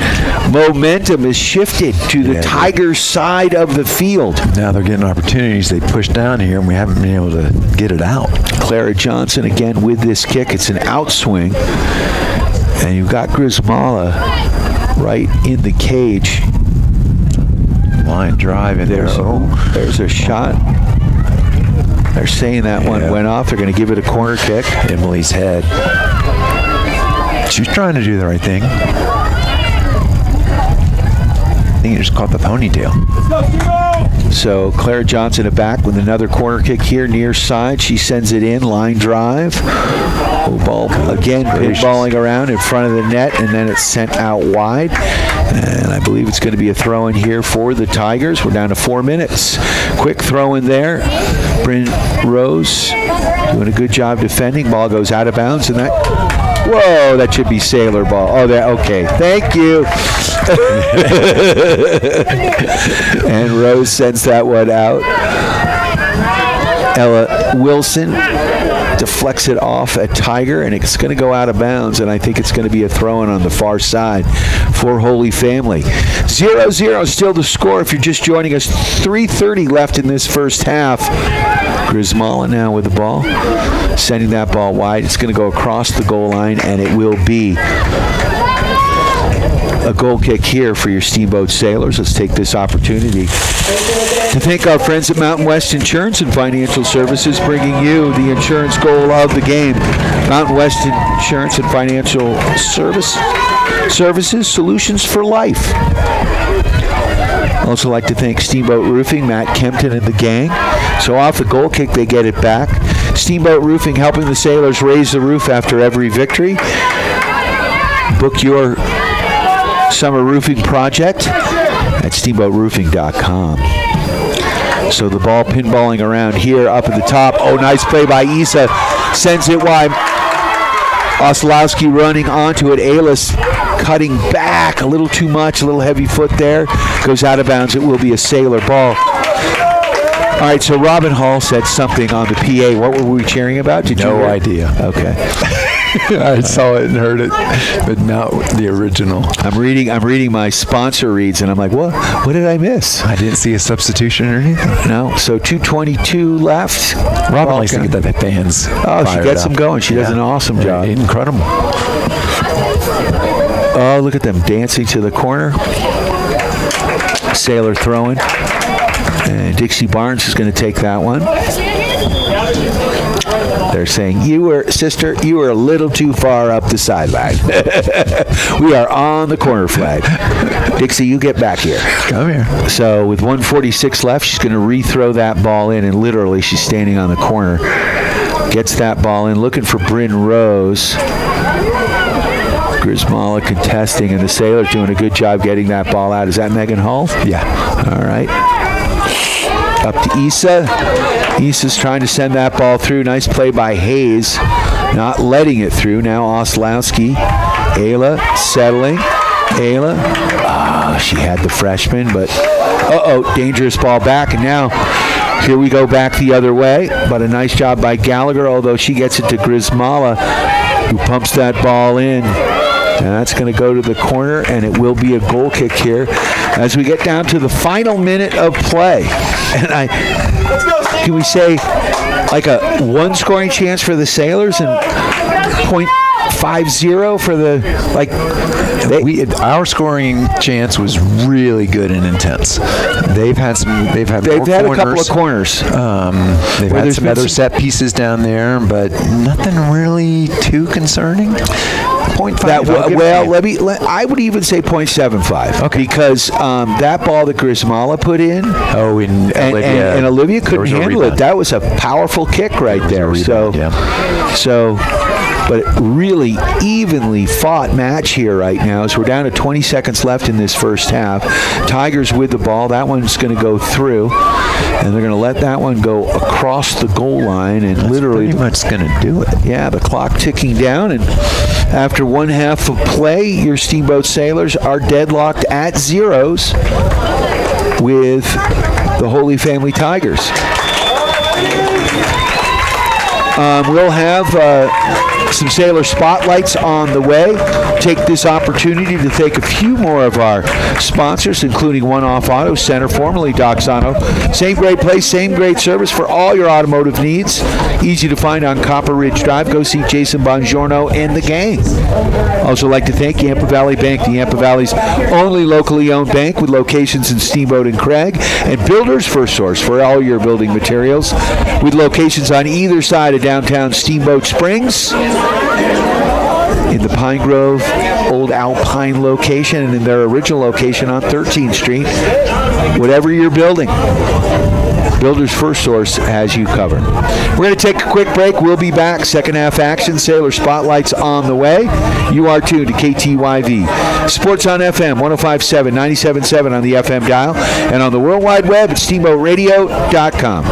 momentum is shifted to the Tigers' side of the field. Now they're getting opportunities. They push down here, and we haven't been able to get it out. Clara Johnson again with this kick. It's an outswing. And you've got Grismala right in the cage. Line drive, and there's a shot. They're saying that one went off. They're going to give it a corner kick. Emily's head. She was trying to do the right thing. I think he just caught the ponytail. Let's go, Steamboat! So Claire Johnson back with another corner kick here near side. She sends it in, line drive. Ball again pinballing around in front of the net, and then it's sent out wide. And I believe it's going to be a throw in here for the Tigers. We're down to 4 minutes. Quick throw in there. Bryn Rose doing a good job defending. Ball goes out of bounds, and that. Whoa, that should be Sailor ball. Oh, that okay. Thank you. And Rose sends that one out. Ella Wilson deflects it off at Tiger, and it's going to go out of bounds, and I think it's going to be a throw-in on the far side for Holy Family. 0-0 still the score if you're just joining us. 3:30 left in this first half. Grismala now with the ball, sending that ball wide. It's going to go across the goal line, and it will be a goal kick here for your Steamboat Sailors. Let's take this opportunity to thank our friends at Mountain West Insurance and Financial Services, bringing you the insurance goal of the game. Mountain West Insurance and Financial Services, solutions for life. Also like to thank Steamboat Roofing, Matt Kempton and the gang. So off the goal kick, they get it back. Steamboat Roofing helping the Sailors raise the roof after every victory. Book your summer roofing project at steamboatroofing.com. So the ball pinballing around here up at the top. Oh, nice play by Isa. Sends it wide. Oslowski running onto it. Ayla cutting back a little too much, a little heavy foot there. Goes out of bounds. It will be a Sailor ball. All right, so Robin Hall said something on the PA. What were we cheering about? Did you No idea. Okay. I saw it and heard it, but not the original. I'm reading my sponsor reads, and I'm like, what? What did I miss? I didn't see a substitution or anything. No. So 2:22 left. Robin likes to get the fans. Oh, she gets them going. She does an awesome job. Incredible. Oh, look at them dancing to the corner. Sailor throwing. And Dixie Barnes is going to take that one. They're saying, you were a little too far up the sideline. We are on the corner flag. Dixie, you get back here. Come here. So with 1:46 left, she's going to rethrow that ball in, and literally she's standing on the corner. Gets that ball in, looking for Bryn Rose. Grismala contesting, and the Sailors doing a good job getting that ball out. Is that Megan Hull? Yeah. All right. Up to Isa. Isa's trying to send that ball through. Nice play by Hayes. Not letting it through. Now Oslowski. Ayla settling. Ayla. She had the freshman, but dangerous ball back. And now here we go back the other way. But a nice job by Gallagher, although she gets it to Grismala, who pumps that ball in. And that's going to go to the corner, and it will be a goal kick here as we get down to the final minute of play. And can we say like a one scoring chance for the Sailors and 0.50 for the our scoring chance was really good and intense. They've had a couple of corners. They've had some other set pieces down there, but nothing really too concerning. 0.5. I would even say 0.75. Okay. Because that ball that Grismala put in, and Olivia couldn't handle it. That was a powerful kick right there. But really evenly fought match here right now as we're down to 20 seconds left in this first half. Tigers with the ball. That one's going to go through, and they're going to let that one go across the goal line, and that's literally pretty much going to do it. Yeah, the clock ticking down, and after one half of play, your Steamboat Sailors are deadlocked at zeros with the Holy Family Tigers. We'll have some Sailor spotlights on the way. Take this opportunity to thank a few more of our sponsors, including One Off Auto Center, formerly Doxano. Same great place, same great service for all your automotive needs. Easy to find on Copper Ridge Drive. Go see Jason Bongiorno and the gang. Also like to thank Yampa Valley Bank, the Yampa Valley's only locally owned bank with locations in Steamboat and Craig, and Builders First Source for all your building materials with locations on either side of downtown Steamboat Springs. In in the Pine Grove Old Alpine location and in their original location on 13th Street. Whatever you're building, Builders First Source has you covered. We're going to take a quick break. We'll be back. Second half action. Sailor Spotlight's on the way. You are tuned to KTYV. Sports on FM, 105.7, 97.7 on the FM dial, and on the World Wide Web at steamboatradio.com.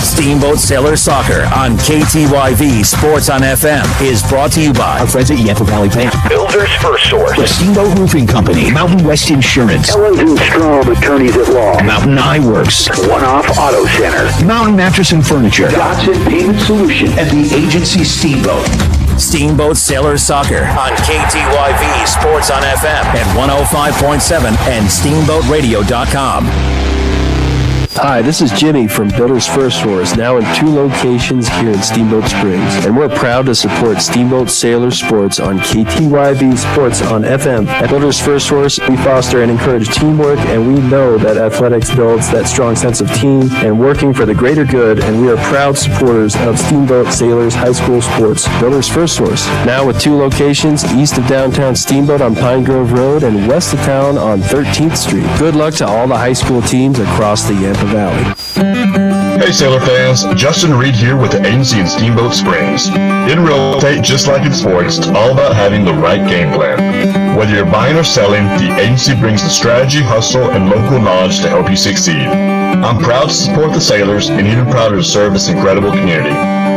Steamboat Sailor Soccer on KTYV Sports on FM is brought to you by our friends at Yampa Valley Bank, Builders First Source, the Steamboat Roofing Company, Mountain West Insurance, Ellington Strom Attorneys at Law, Mountain Eye Works, One Off Auto Center, Mountain Mattress and Furniture, Dodson Payment Solution, and the agency Steamboat. Steamboat Sailor Soccer on KTYV Sports on FM at 105.7 and steamboatradio.com. Hi, this is Jimmy from Builders First Source, now in 2 locations here in Steamboat Springs. And we're proud to support Steamboat Sailor Sports on KTYV Sports on FM. At Builders First Source, we foster and encourage teamwork, and we know that athletics builds that strong sense of team and working for the greater good, and we are proud supporters of Steamboat Sailors High School Sports. Builders First Source, now with 2 locations east of downtown Steamboat on Pine Grove Road and west of town on 13th Street. Good luck to all the high school teams across the Yampa Valley. Hey Sailor fans, Justin Reed here with the agency in Steamboat Springs. In real estate, just like in sports, it's all about having the right game plan. Whether you're buying or selling, the agency brings the strategy, hustle, and local knowledge to help you succeed. I'm proud to support the Sailors and even prouder to serve this incredible community.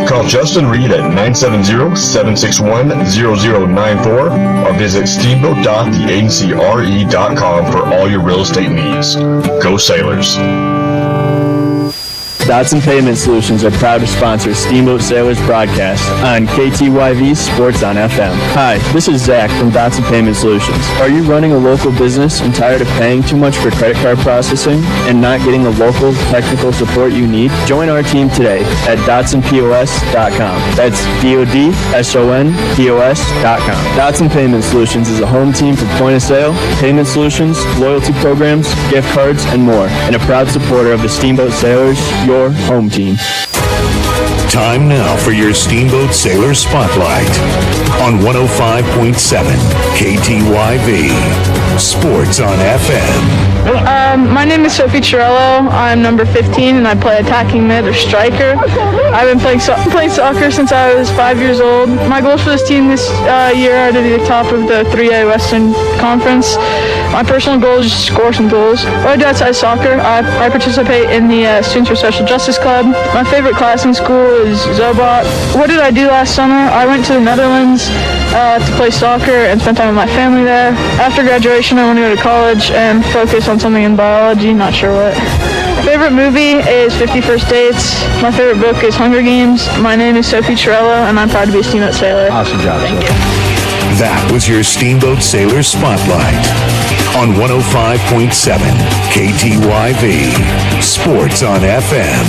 Call Justin Reed at 970-761-0094 or visit steamboat.theagencyre.com for all your real estate needs. Go Sailors! Dodson Payment Solutions are proud to sponsor Steamboat Sailors broadcast on KTYV Sports on FM. Hi, this is Zach from Dodson Payment Solutions. Are you running a local business and tired of paying too much for credit card processing and not getting the local technical support you need? Join our team today at DodsonPOS.com. That's DODSONPOS.com. Dodson Payment Solutions is a home team for point of sale, payment solutions, loyalty programs, gift cards, and more, and a proud supporter of the Steamboat Sailors, your home team. Time now for your Steamboat Sailor Spotlight on 105.7 KTYV Sports on FM. My name is Sophie Chirello. I'm number 15 and I play attacking mid or striker. I've been playing soccer since I was 5 years old. My goals for this team this year are to be the top of the 3A Western Conference. My personal goal is just to score some goals. What I do outside soccer, I participate in the Students for Social Justice Club. My favorite class in school is Zobot. What did I do last summer? I went to the Netherlands to play soccer and spend time with my family there. After graduation, I want to go to college and focus on something in biology, not sure what. My favorite movie is 50 First Dates. My favorite book is Hunger Games. My name is Sophie Chirello, and I'm proud to be a Steamboat Sailor. Awesome job. Thank you. That was your Steamboat Sailor Spotlight on 105.7 KTYV Sports on FM.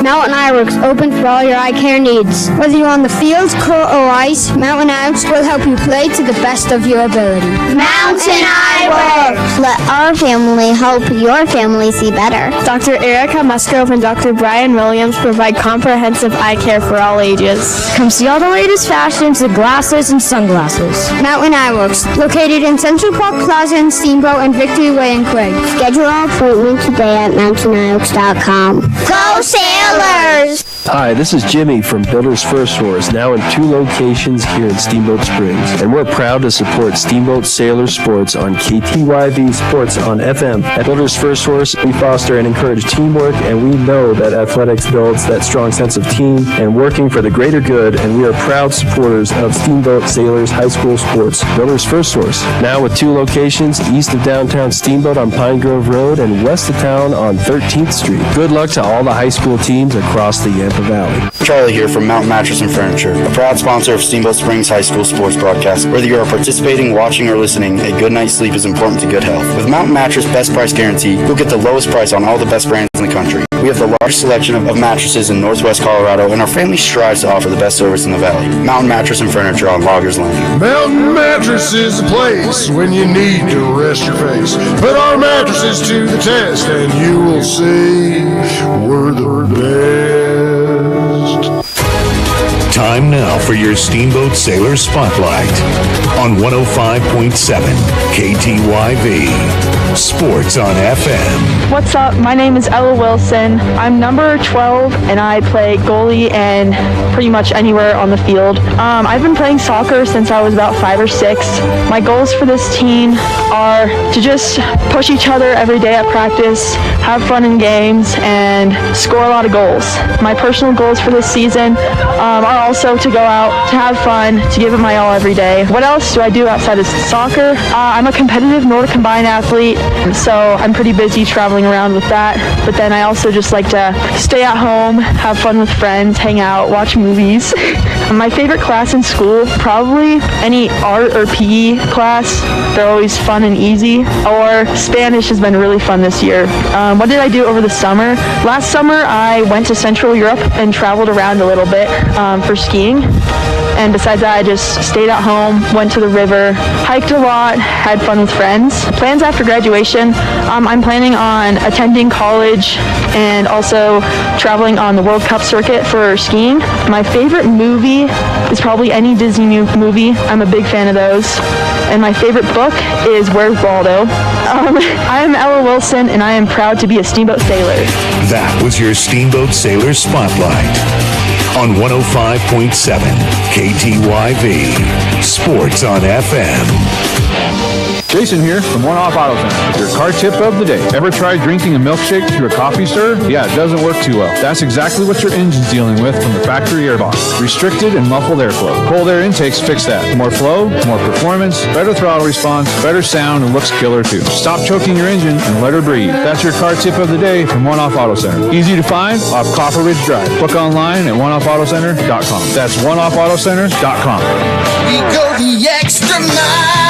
Mountain Eye Works, open for all your eye care needs. Whether you're on the field, court, or ice, Mountain Eye Works will help you play to the best of your ability. Mountain Eye Works! Let our family help your family see better. Dr. Erica Musgrove and Dr. Brian Williams provide comprehensive eye care for all ages. Come see all the latest fashions of glasses and sunglasses. Mountain Eye Works, located in Central Park Plaza in Steamboat and Victory Way in Craig. Schedule an appointment today at mountaineyworks.com. Go Sailors! Hi, this is Jimmy from Builders First Source, now in 2 locations here in Steamboat Springs. And we're proud to support Steamboat Sailor Sports on KTYV Sports on FM. At Builders First Source, we foster and encourage teamwork, and we know that athletics builds that strong sense of team and working for the greater good, and we are proud supporters of Steamboat Sailors High School Sports. Builders First Source, now with 2 locations east of downtown Steamboat on Pine Grove Road and west of town on 13th Street. Good luck to all the high school teams across the Yampa Valley. Charlie here from Mountain Mattress and Furniture, a proud sponsor of Steamboat Springs High School sports broadcast. Whether you are participating, watching, or listening, a good night's sleep is important to good health. With Mountain Mattress Best Price Guarantee, you'll get the lowest price on all the best brands in the country. We have the largest selection of mattresses in Northwest Colorado, and our family strives to offer the best service in the valley. Mountain Mattress and Furniture on Loggers Lane. Mountain Mattress is the place when you need to rest your face. Put our mattresses to the test, and you will see we're the best. Time now for your Steamboat Sailor Spotlight on 105.7 KTYV. Sports on FM. What's up? My name is Ella Wilson. I'm number 12 and I play goalie and pretty much anywhere on the field. I've been playing soccer since I was about 5 or 6. My goals for this team are to just push each other every day at practice, have fun in games, and score a lot of goals. My personal goals for this season are also to go out, to have fun, to give it my all every day. What else do I do outside of soccer? I'm a competitive Nordic combined athlete, so I'm pretty busy traveling around with that. But then I also just like to stay at home, have fun with friends, hang out, watch movies. My favorite class in school, probably any art or PE class. They're always fun and easy. Or Spanish has been really fun this year. What did I do over the summer? Last summer I went to Central Europe and traveled around a little bit for skiing. And besides that, I just stayed at home, went to the river, hiked a lot, had fun with friends. Plans after graduation, I'm planning on attending college and also traveling on the World Cup circuit for skiing. My favorite movie is probably any Disney movie. I'm a big fan of those. And my favorite book is Where's Waldo? I'm Ella Wilson, and I am proud to be a Steamboat Sailor. That was your Steamboat Sailor Spotlight on 105.7 KTYV. Sports on FM. Jason here from One Off Auto Center with your car tip of the day. Ever tried drinking a milkshake through a coffee stir? Yeah, it doesn't work too well. That's exactly what your engine's dealing with from the factory airbox. Restricted and muffled airflow. Cold air intakes fix that. More flow, more performance, better throttle response, better sound, and looks killer too. Stop choking your engine and let her breathe. That's your car tip of the day from One Off Auto Center. Easy to find off Copper Ridge Drive. Book online at oneoffautocenter.com. That's oneoffautocenter.com. We go the extra mile.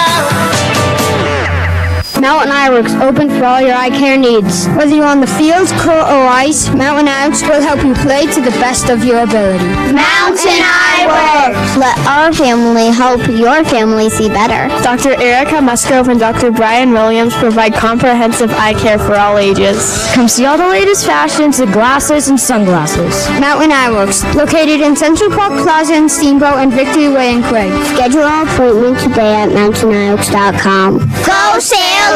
Mountain Eyeworks, open for all your eye care needs. Whether you're on the field, court, or ice, Mountain Eyeworks will help you play to the best of your ability. Mountain Eyeworks. Let our family help your family see better. Dr. Erica Musgrove and Dr. Brian Williams provide comprehensive eye care for all ages. Come see all the latest fashions in glasses and sunglasses. Mountain Eyeworks, located in Central Park Plaza in Steamboat and Victory Way in Craig. Schedule an appointment today at MountainEyeworks.com. Go Sailors!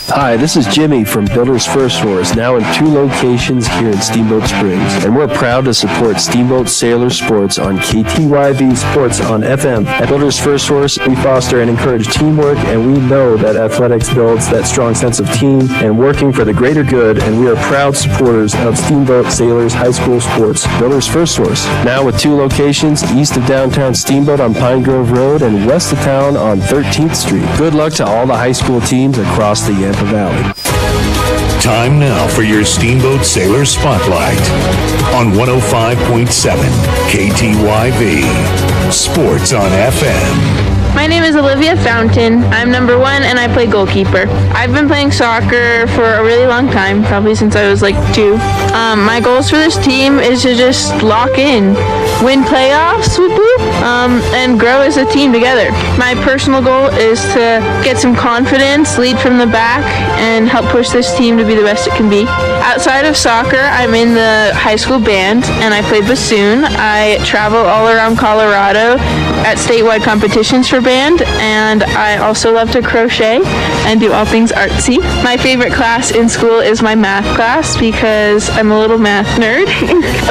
Hi, this is Jimmy from Builders First Source, now in 2 locations here in Steamboat Springs. And we're proud to support Steamboat Sailor Sports on KTYV Sports on FM. At Builders First Source, we foster and encourage teamwork, and we know that athletics builds that strong sense of team and working for the greater good, and we are proud supporters of Steamboat Sailors High School Sports. Builders First Source, now with 2 locations, east of downtown Steamboat on Pine Grove Road and west of town on 13th Street. Good luck to all the high school teams across the Yampa Valley. Time now for your Steamboat Sailor Spotlight on 105.7 KTYV. Sports on FM. My name is Olivia Fountain. I'm number 1 and I play goalkeeper. I've been playing soccer for a really long time, probably since I was like 2. My goals for this team is to just lock in, win playoffs, whoop whoop, and grow as a team together. My personal goal is to get some confidence, lead from the back, and help push this team to be the best it can be. Outside of soccer, I'm in the high school band and I play bassoon. I travel all around Colorado at statewide competitions for band, and I also love to crochet and do all things artsy. My favorite class in school is my math class because I'm a little math nerd.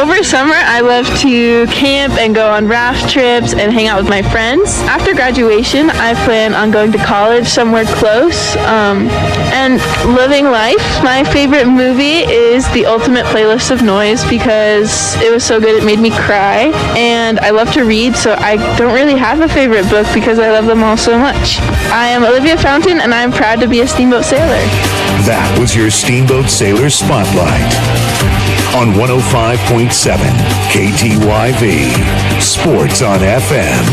Over summer, I love to camp and go on raft trips and hang out with my friends. After graduation, I plan on going to college somewhere close and living life. My favorite movie is The Ultimate Playlist of Noise because it was so good it made me cry, and I love to read, so I don't really have a favorite book because I love them all so much. I am Olivia Fountain, and I'm proud to be a Steamboat Sailor. That was your Steamboat Sailor Spotlight on 105.7 KTYV. Sports on FM.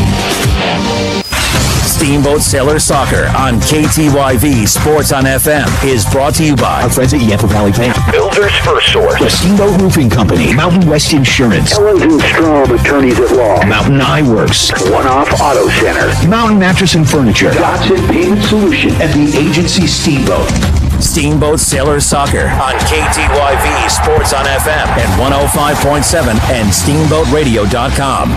Steamboat Sailor Soccer on KTYV Sports on FM is brought to you by our friends at Yampa Valley Paint, Builders First Source, the Steamboat Roofing Company, Mountain West Insurance, Ellens and Strom Attorneys at Law, Mountain Eyeworks, One Off Auto Center, Mountain Mattress and Furniture, Dotson Payment Solution, and the agency Steamboat. Steamboat Sailor Soccer on KTYV Sports on FM at 105.7 and SteamboatRadio.com.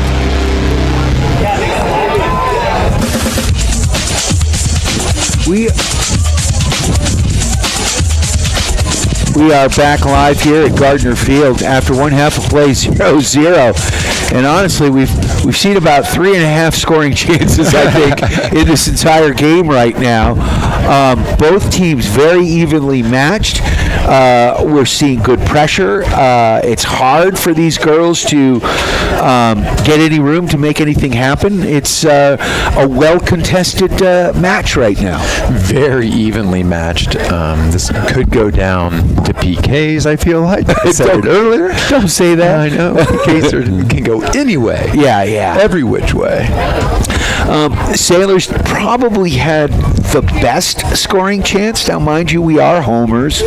We are back live here at Gardner Field after one half of play 0-0. And honestly, we've seen about 3.5 scoring chances, I think, in this entire game right now. Both teams very evenly matched. We're seeing good pressure. It's hard for these girls to get any room to make anything happen. It's a well-contested match right now. Very evenly matched. This could go down to PKs, I feel like. I said it earlier. Don't say that. I know. PKs can go any way. Yeah. Every which way. Sailors probably had the best scoring chance. Now, mind you, we are homers,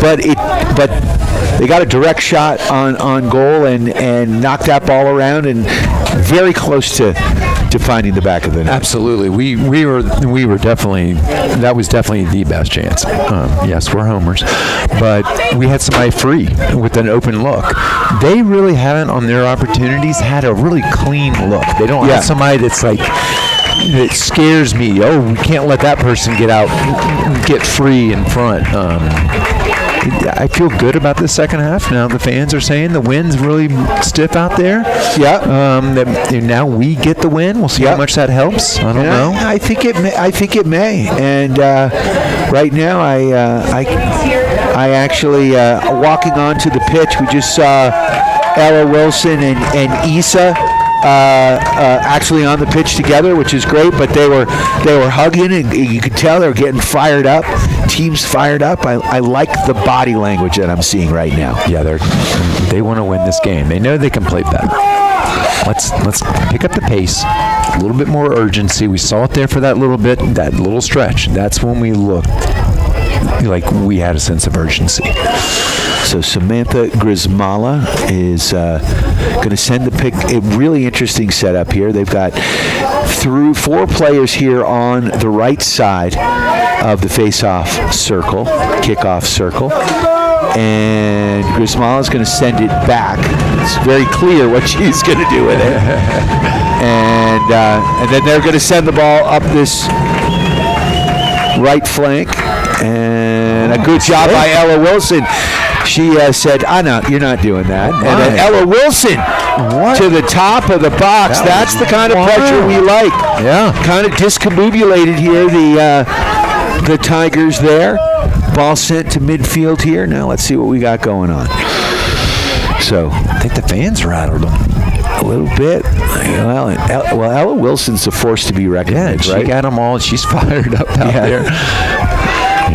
but they got a direct shot on goal and knocked that ball around and very close to finding the back of the net. Absolutely, we were definitely, that was definitely the best chance. Yes, we're homers, but we had somebody free with an open look. They really haven't, on their opportunities, had a really clean look. They don't have somebody that's like, it scares me. Oh, we can't let that person get free in front. I feel good about the second half. Now the fans are saying the wind's really stiff out there. Yeah. Now we get the win. We'll see how much that helps. I don't know. I think it may. And right now, I actually walking onto the pitch. We just saw Ella Wilson and Issa actually on the pitch together, which is great. But they were hugging, and you could tell they were getting fired up. Team's fired up. I like the body language that I'm seeing right now. Yeah, they want to win this game. They know they can play better. Let's pick up the pace. A little bit more urgency. We saw it there for that little bit, that little stretch. That's when we looked like we had a sense of urgency. So Samantha Grismala is going to send the pick. A really interesting setup here. They've got through 4 players here on the right side of the face-off circle, kickoff circle. And Grismala is going to send it back. It's very clear what she's going to do with it. And then they're going to send the ball up this right flank. And a good job by Ella Wilson. She said, no, you're not doing that. And then Ella Wilson to the top of the box. That's the kind of pressure we like. Yeah. Kind of discombobulated here, the Tigers there. Ball sent to midfield here. Now let's see what we got going on. So I think the fans rattled them. A little bit. Well, Ella Wilson's a force to be reckoned with, right? She got them all. She's fired up out there.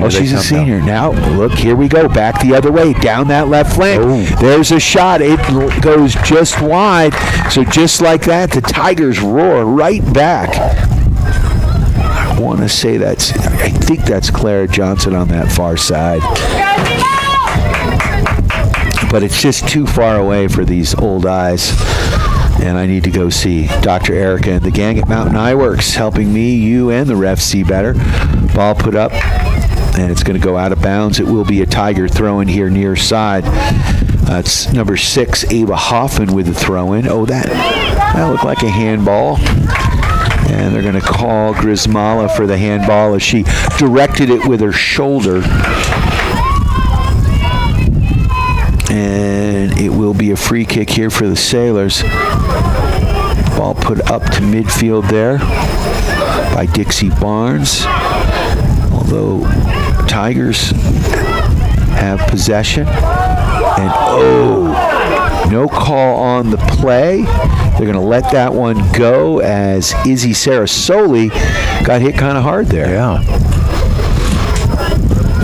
Oh, she's a senior. Now, look, here we go. Back the other way, down that left flank. Oh. There's a shot. It goes just wide. So just like that, the Tigers roar right back. I want to say I think that's Clara Johnson on that far side. But it's just too far away for these old eyes. And I need to go see Dr. Erica and the gang at Mountain Eye Works, helping me, you, and the refs see better. Ball put up, and it's going to go out of bounds. It will be a Tiger throw-in here near side. It's number 6, Ava Hoffman with the throw-in. Oh, that looked like a handball. And they're going to call Grismala for the handball as she directed it with her shoulder. And it will be a free kick here for the Sailors. Ball put up to midfield there by Dixie Barnes. Although Tigers have possession. And no call on the play. They're going to let that one go as Izzy Sarasoli got hit kind of hard there. Yeah.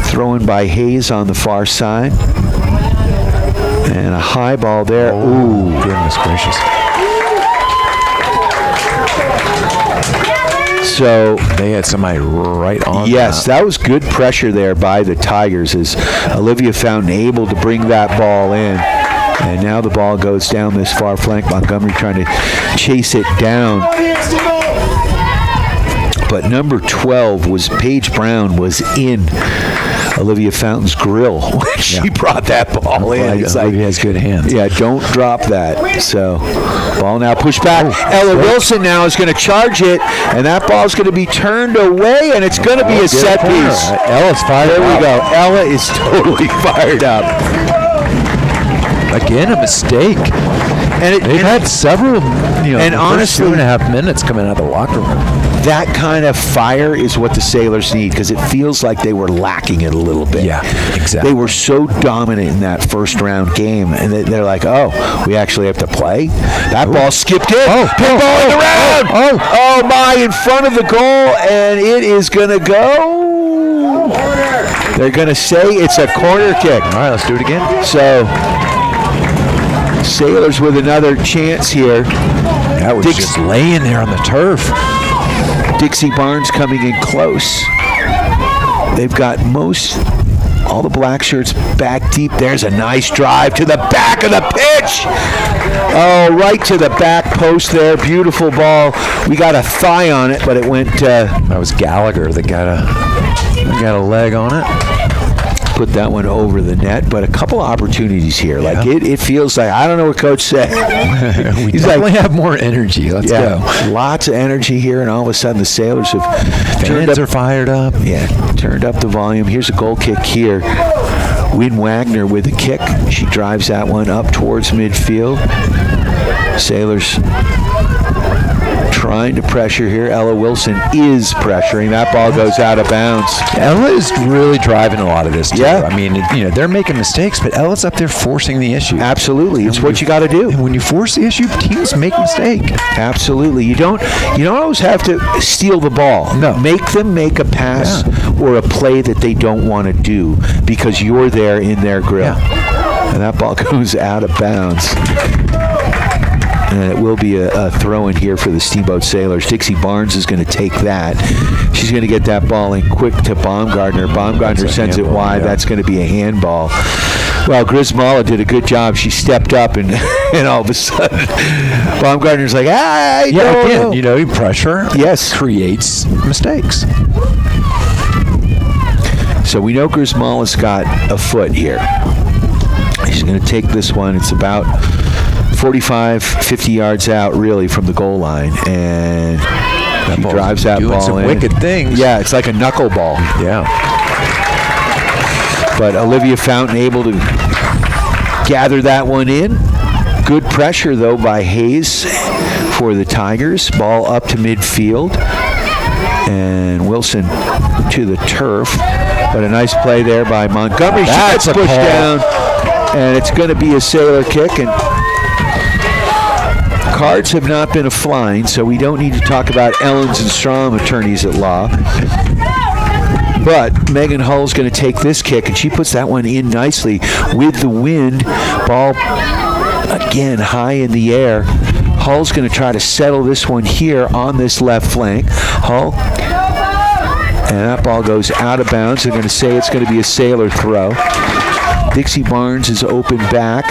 Thrown by Hayes on the far side. And a high ball there. Ooh, goodness gracious. So they had somebody right on. Yes, that was good pressure there by the Tigers as Olivia Fountain able to bring that ball in. And now the ball goes down this far flank. Montgomery trying to chase it down. But number 12 was Paige Brown was in Olivia Fountain's grill when she brought that ball in. It's like, he has good hands. Yeah, don't drop that. So, ball now pushed back. Ella Wilson now is going to charge it, and that ball's going to be turned away, and it's going to be a set piece. Ella's fired up. There we go. Ella is totally fired up. Again, a mistake. And they've had several, and honestly, 2.5 minutes coming out of the locker room. That kind of fire is what the Sailors need, because it feels like they were lacking it a little bit. Yeah, exactly. They were so dominant in that first round game, and they're like, oh, we actually have to play? That ball skipped in. Pinball in the round. Oh, my, in front of the goal, and it is going to go. They're going to say it's a corner kick. All right, let's do it again. So, Sailors with another chance here. That was just laying there on the turf. Dixie Barnes coming in close. They've got all the black shirts back deep. There's a nice drive to the back of the pitch. Oh, right to the back post there. Beautiful ball. We got a thigh on it, but it went. That was Gallagher that got a leg on it. Put that one over the net, but a couple of opportunities here. Yeah. Like it feels like, I don't know what Coach said. We definitely have more energy. Let's go. Lots of energy here, and all of a sudden the Sailors have fans are fired up. Yeah, turned up the volume. Here's a goal kick here. Wynn Wagner with a kick. She drives that one up towards midfield. Sailors trying to pressure here. Ella Wilson is pressuring. That ball goes out of bounds. Ella is really driving a lot of this too. Yeah. I mean, they're making mistakes, but Ella's up there forcing the issue. Absolutely. It's what you got to do. And when you force the issue, teams make mistakes. Absolutely. You don't always have to steal the ball. No. Make them make a pass or a play that they don't want to do because you're there in their grill. Yeah. And that ball goes out of bounds. And it will be a throw in here for the Steamboat Sailors. Dixie Barnes is going to take that. She's going to get that ball in quick to Baumgartner. Baumgartner sends it wide. Yeah. That's going to be a handball. Well, Grismala did a good job. She stepped up, and all of a sudden, Baumgartner's like, again, pressure creates mistakes. So we know Grismala's got a foot here. She's going to take this one. It's about 45, 50 yards out, really, from the goal line, and she drives that ball some in. Wicked things. Yeah, it's like a knuckleball. Yeah. But Olivia Fountain able to gather that one in. Good pressure, though, by Hayes for the Tigers. Ball up to midfield, and Wilson to the turf. But a nice play there by Montgomery. She gets pushed down, and it's going to be a Sailor kick, and cards have not been a-flying, so we don't need to talk about Ellens and Strom attorneys at law. But Megan Hull's going to take this kick, and she puts that one in nicely with the wind. Ball, again, high in the air. Hull's going to try to settle this one here on this left flank. Hull, and that ball goes out of bounds. They're going to say it's going to be a Sailor throw. Dixie Barnes is open back,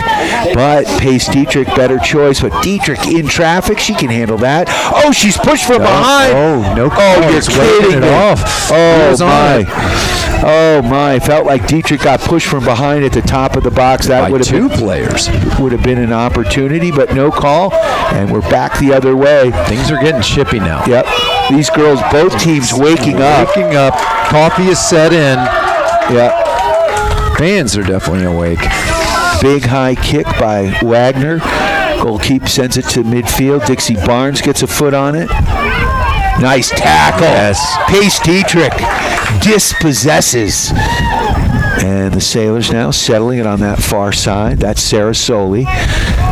but Pace Dietrich, better choice. But Dietrich in traffic, she can handle that. Oh, she's pushed from behind. Oh, no. Oh, you're kidding me. Oh, my. Oh, my. Felt like Dietrich got pushed from behind at the top of the box. That would have been two players. Would have been an opportunity, but no call. And we're back the other way. Things are getting chippy now. Yep. These girls, both teams waking up. Coffee is set in. Yep. Fans are definitely awake. Big high kick by Wagner. Goalkeeper sends it to midfield. Dixie Barnes gets a foot on it. Nice tackle. Yes. Pace Dietrich dispossesses. And the Sailors now settling it on that far side. That's Sarah Soley.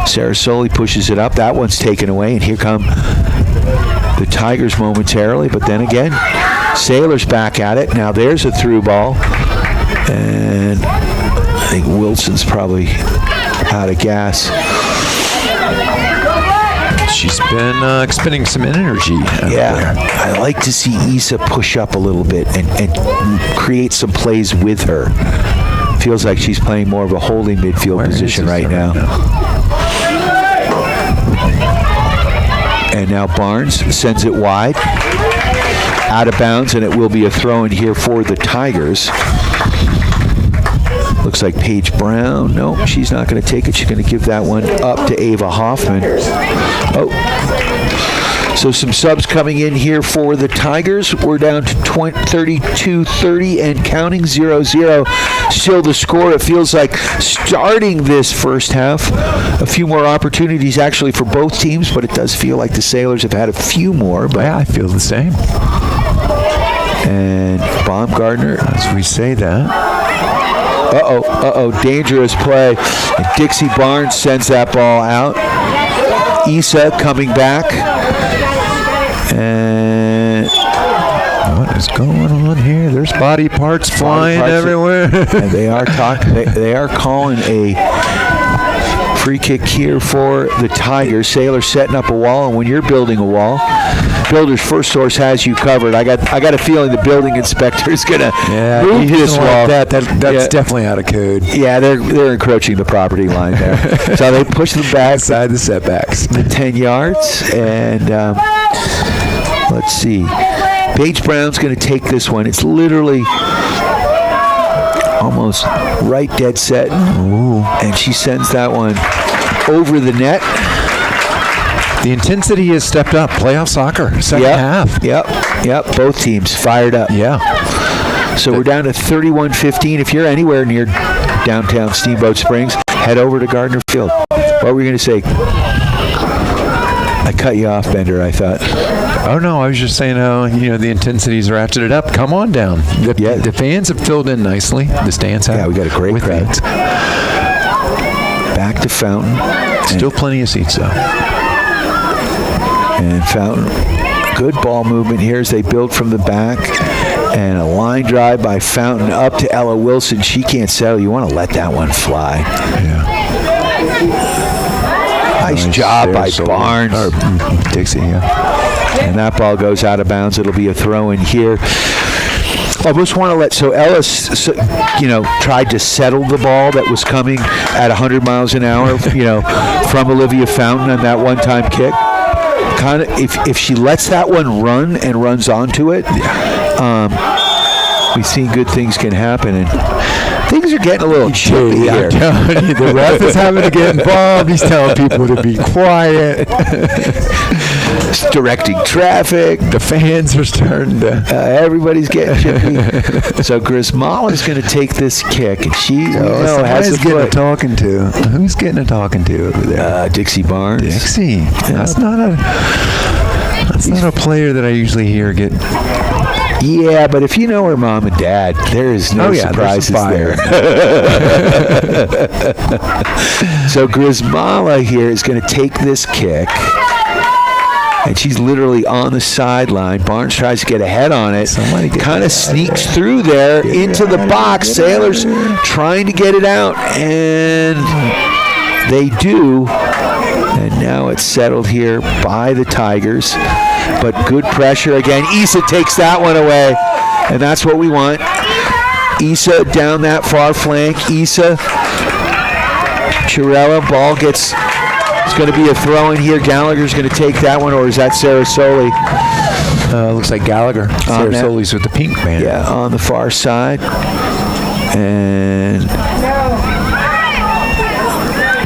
Sarah Soley pushes it up. That one's taken away. And here come the Tigers momentarily. But then again, Sailors back at it. Now there's a through ball. And I think Wilson's probably out of gas. She's been expending some energy. Yeah, I like to see Issa push up a little bit and create some plays with her. Feels like she's playing more of a holding midfield position right now. And now Barnes sends it wide. Out of bounds, and it will be a throw in here for the Tigers. Looks like Paige Brown. Nope, she's not going to take it. She's going to give that one up to Ava Hoffman. Oh. So some subs coming in here for the Tigers. We're down to 32-30 and counting 0-0. Still the score. It feels like starting this first half. A few more opportunities actually for both teams, but it does feel like the Sailors have had a few more. But yeah, I feel the same. And Baumgartner, as we say that. Dangerous play. And Dixie Barnes sends that ball out. Issa coming back. And what is going on here? There's body parts flying everywhere. And they are they are calling a free kick here for the Tigers. Sailors setting up a wall, and when you're building a wall, Builder's First Source has you covered. I got a feeling the building inspector is going to move this wall. Like that's definitely out of code. Yeah, they're encroaching the property line there. So they push them back inside the setbacks, the 10 yards, and let's see. Paige Brown's going to take this one. It's literally almost right dead set. Ooh. And she sends that one over the net. The intensity has stepped up. Playoff soccer, second half. Yep. Both teams fired up. Yeah. So we're down to 31-15. If you're anywhere near downtown Steamboat Springs, head over to Gardner Field. What were we going to say? I cut you off, Bender, I thought. Oh, no, I was just saying, the intensity's ratcheted up. Come on down. The fans have filled in nicely. The stands have. Yeah, we got a great crowd. Back to Fountain. Still plenty of seats, though. And Fountain, good ball movement here as they build from the back. And a line drive by Fountain up to Ella Wilson. She can't settle. You want to let that one fly. Yeah. Nice job by Barnes. Or Dixie, yeah. And that ball goes out of bounds. It'll be a throw in here. I just want to Ellis, tried to settle the ball that was coming at 100 miles an hour, from Olivia Fountain on that one-time kick. Kind of, if she lets that one run and runs onto it, we've seen good things can happen. And things are getting a little chippy here. The ref is having to get involved. He's telling people to be quiet. It's directing traffic. The fans are starting to. Everybody's getting chippy. So Grismala's going to take this kick, and she has getting a talking to. Who's getting a talking to over there? Dixie Barnes. Dixie. That's not a player that I usually hear get. Yeah, but if you know her mom and dad, there is no surprises there. So Grismala here is going to take this kick. And she's literally on the sideline. Barnes tries to get ahead on it. Kind of sneaks through there into the box. Sailors trying to get it out. And they do. And now it's settled here by the Tigers. But good pressure again. Issa takes that one away. And that's what we want. Issa down that far flank. Issa. Chirella. Ball gets... It's going to be a throw in here. Gallagher's going to take that one, or is that Sarah Soley? Looks like Gallagher. Sarah Soley's with the pink man. Yeah, on the far side. And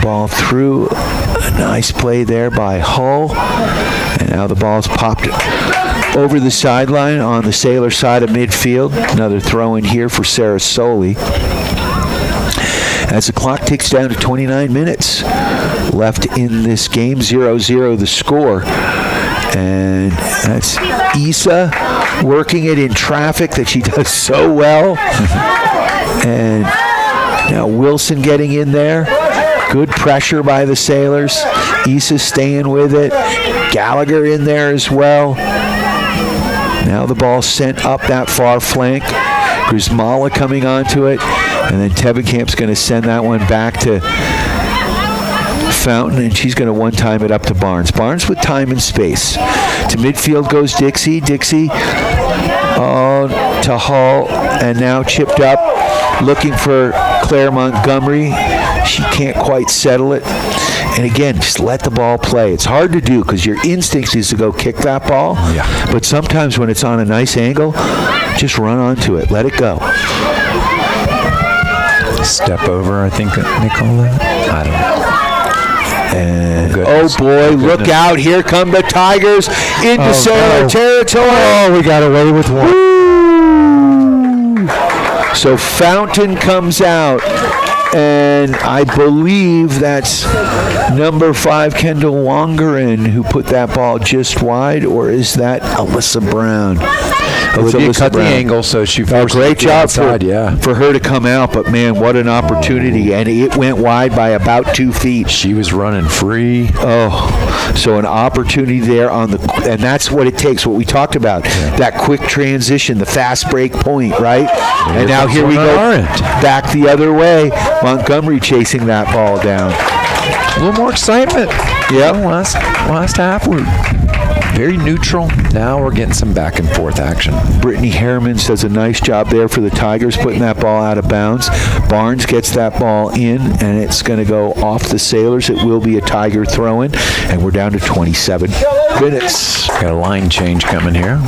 ball through. A nice play there by Hull. And now the ball's popped over the sideline on the Sailor side of midfield. Another throw in here for Sarah Soley. As the clock ticks down to 29 minutes left in this game, 0-0 the score. And that's Issa working it in traffic that she does so well. And now Wilson getting in there. Good pressure by the Sailors. Issa staying with it. Gallagher in there as well. Now the ball sent up that far flank. Grismala coming onto it. And then Tevenkamp's going to send that one back to Fountain, and she's going to one-time it up to Barnes. Barnes with time and space. To midfield goes Dixie. Dixie to Hull, and now chipped up, looking for Claire Montgomery. She can't quite settle it. And again, just let the ball play. It's hard to do because your instinct is to go kick that ball. Yeah. But sometimes when it's on a nice angle, just run onto it. Let it go. Step over, I think they call that. I don't know. And boy, look out. Here come the Tigers into Sailor territory. Oh, we got away with one. Woo! So Fountain comes out. And I believe that's number 5, Kendall Wongeren, who put that ball just wide, or is that Alyssa Brown? Well, they did cut the angle, so she forced great job for her to come out, but man, what an opportunity. And it went wide by about 2 feet. She was running free. Oh, so an opportunity there on the, and that's what it takes, what we talked about, that quick transition, the fast break point, right? And now here we go back the other way. Montgomery chasing that ball down. A little more excitement. Yeah. Last half we're very neutral. Now we're getting some back and forth action. Brittany Harriman does a nice job there for the Tigers, putting that ball out of bounds. Barnes gets that ball in, and it's going to go off the Sailors. It will be a Tiger throw-in, and we're down to 27 minutes. Got a line change coming here.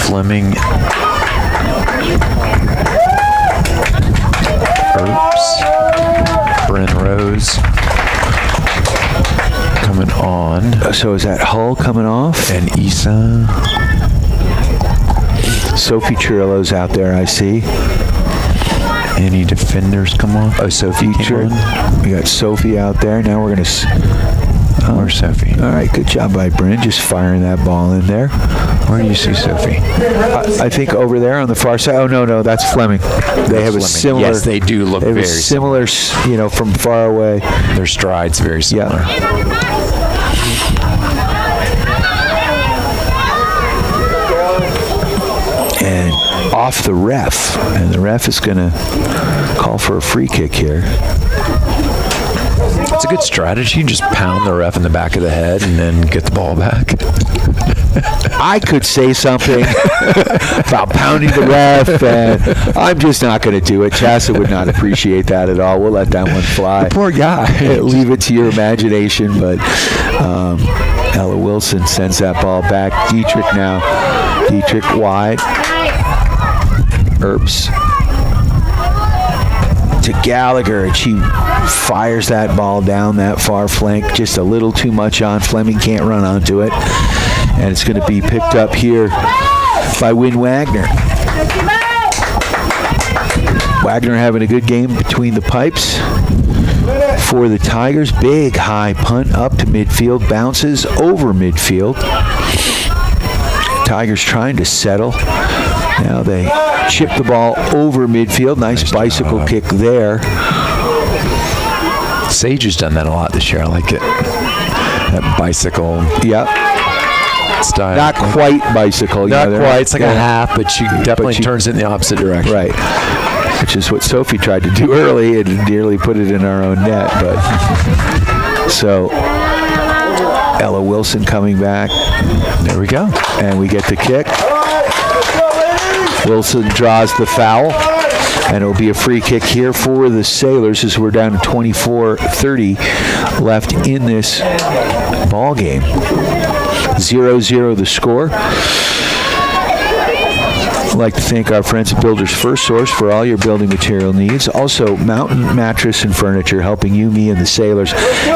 Fleming. Bryn Rose coming on. So is that Hull coming off? And Issa. Sophie Chirillo's out there, I see. Any defenders come off? Oh, Sophie came on. We got Sophie out there. Now we're going to... Where's Sophie? All right, good job by Bryn, just firing that ball in there. Where do you see Sophie? I think over there on the far side. Oh, no, that's Fleming. They have a similar... Yes, they do look very similar, from far away. Their strides very similar. Yeah. And off the ref. And the ref is going to call for a free kick here. It's a good strategy. You just pound the ref in the back of the head and then get the ball back. I could say something about pounding the ref, and I'm just not going to do it. Chassa would not appreciate that at all. We'll let that one fly. The poor guy. Leave it to your imagination, but Ella Wilson sends that ball back. Dietrich now. Dietrich wide. Earps to Gallagher, and she fires that ball down that far flank. Just a little too much on. Fleming can't run onto it. And it's going to be picked up here by Wynn Wagner. Wagner having a good game between the pipes for the Tigers. Big high punt up to midfield. Bounces over midfield. Tigers trying to settle. Now they chip the ball over midfield. Nice bicycle kick there. Sage has done that a lot this year. I like it. That bicycle. Yep. Style. Not quite bicycle. Not quite. It's like a half, but she definitely turns it in the opposite direction. Right. Which is what Sophie tried to do early and nearly put it in our own net. But so Ella Wilson coming back. There we go. And we get the kick. Wilson draws the foul. And it'll be a free kick here for the Sailors as we're down to 24-30 left in this ball game. 0-0 the score. I'd like to thank our friends at Builders First Source for all your building material needs. Also, Mountain Mattress and Furniture, helping you, me, and the Sailors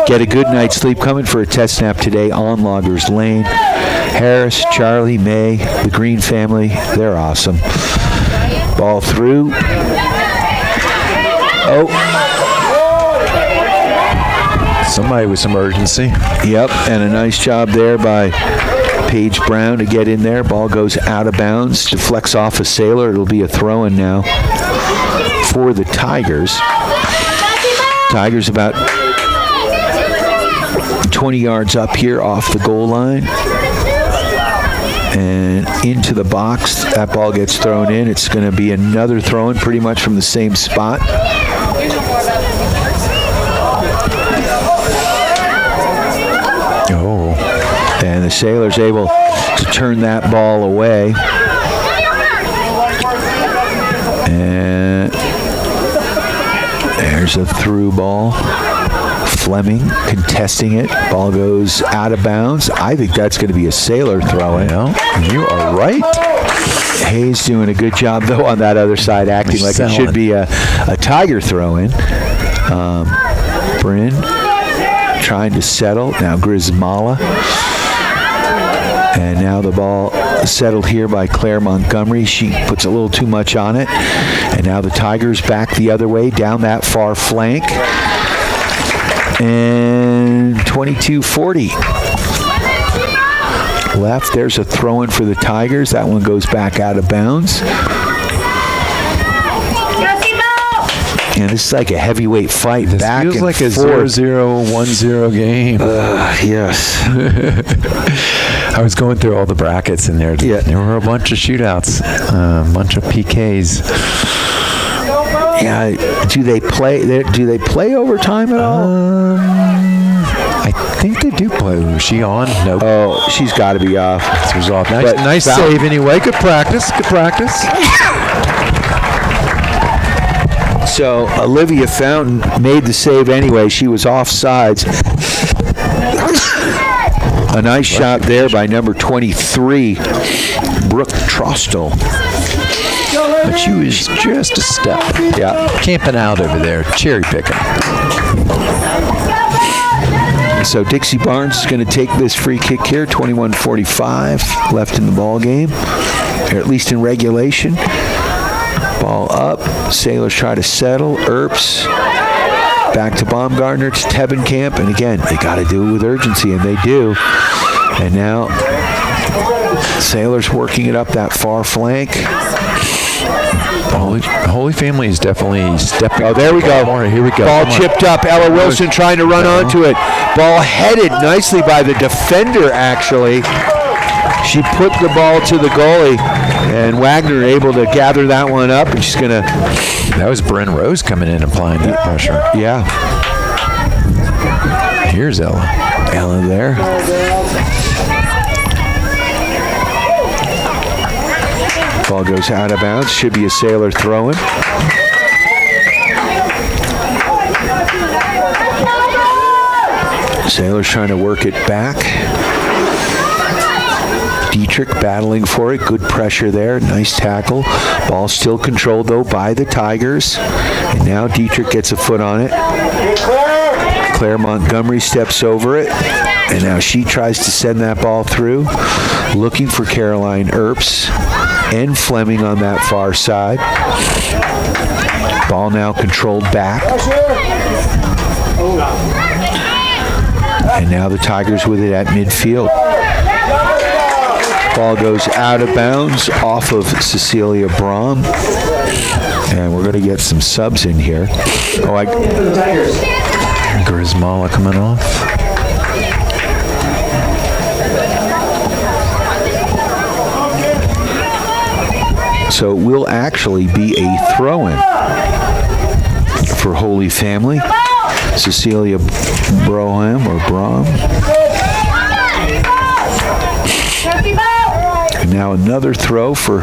get a good night's sleep. Coming for a test snap today on Loggers Lane. Harris, Charlie, May, the Green family, they're awesome. Ball through. Oh. Somebody with some urgency. Yep, and a nice job there by Paige Brown to get in there. Ball goes out of bounds, deflects off a Sailor. It'll be a throw-in now for the Tigers. Tigers about 20 yards up here off the goal line. And into the box, that ball gets thrown in. It's going to be another throw-in pretty much from the same spot. Oh. And the Sailors able to turn that ball away. And there's a through ball Fleming contesting it. Ball goes out of bounds. I think that's going to be a Sailor throw-in. You are right. Hayes doing a good job, though, on that other side, acting like it should be a Tiger throw-in. Bryn trying to settle. Now Grismala. And now the ball settled here by Claire Montgomery. She puts a little too much on it. And now the Tigers back the other way down that far flank. And 22-40. Left. There's a throw-in for the Tigers. That one goes back out of bounds. And this is like a heavyweight fight. This back feels and like a forth. 0-0, 1-0 game. Yes. I was going through all the brackets in there. Yeah. There were a bunch of shootouts, a bunch of PKs. Yeah. Do they play overtime at all? I think they do play. Was she on? No. Oh, she's got to be off. She's off. Nice save anyway. Good practice. Good practice. So Olivia Fountain made the save anyway. She was offsides. A nice shot there by number 23, Brooke Trostel. But she was just a step. Yeah. Camping out over there, cherry picking. So Dixie Barnes is going to take this free kick here. 21:45 left in the ball game, or at least in regulation. Ball up. Sailors try to settle. Earps back to Baumgartner. To Tebenkamp. And again, they got to do it with urgency, and they do. And now Sailors working it up that far flank. Holy Family is definitely stepping. Oh, there we go. Here we go. Ball chipped up. Ella Wilson trying to run onto it. Ball headed nicely by the defender, actually. She put the ball to the goalie, and Wagner able to gather that one up, and she's going to... That was Bryn Rose coming in applying that pressure. Yeah. Here's Ella. Ella there. Ball goes out of bounds. Should be a Sailor throw-in. Sailors trying to work it back. Dietrich battling for it. Good pressure there. Nice tackle. Ball still controlled, though, by the Tigers. And now Dietrich gets a foot on it. Claire Montgomery steps over it. And now she tries to send that ball through. Looking for Caroline Earps and Fleming on that far side. Ball now controlled back. And now the Tigers with it at midfield. Ball goes out of bounds off of Cecilia Brahm. And we're going to get some subs in here. Grismala coming off. So it will actually be a throw-in for Holy Family. Cecilia Brahm. And now another throw for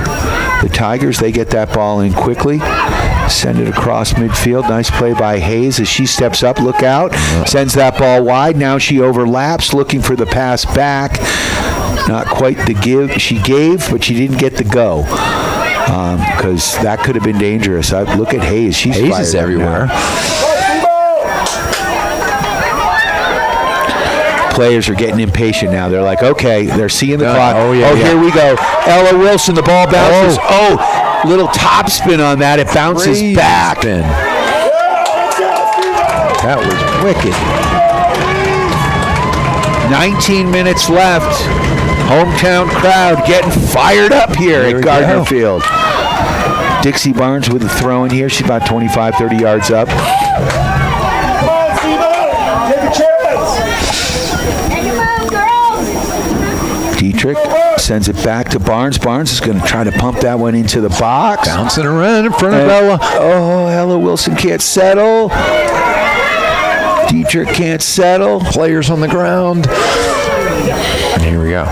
the Tigers. They get that ball in quickly. Send it across midfield. Nice play by Hayes as she steps up. Look out. Sends that ball wide. Now she overlaps, looking for the pass back. Not quite the give she gave, but she didn't get the go. Because that could have been dangerous. Look at Hayes. Hayes is everywhere. Players are getting impatient now. They're like, okay, they're seeing the clock. Yeah. Here we go. Ella Wilson, the ball bounces. Little top spin on that. It bounces back. That was wicked. 19 minutes left. Hometown crowd getting fired up here at Gardner Field. Dixie Barnes with a throw in here. She's about 25, 30 yards up. Dietrich sends it back to Barnes. Barnes is going to try to pump that one into the box. Bouncing around in front of Ella. Oh, Ella Wilson can't settle. Dietrich can't settle. Players on the ground. And here we go.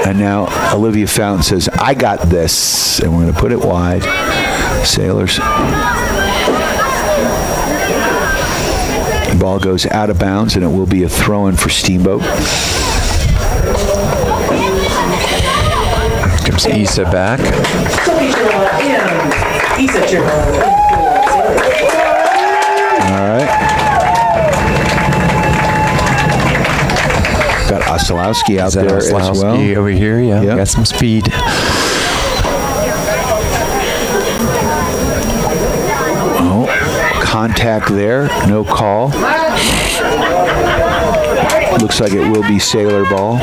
And now Olivia Fountain says, I got this. And we're going to put it wide. Ball goes out of bounds, and it will be a throw-in for Steamboat. Comes Issa back. All right. Got Oslowski out there as well. Over here, yeah. Got some speed. Oh, contact there. No call. Looks like it will be Sailor ball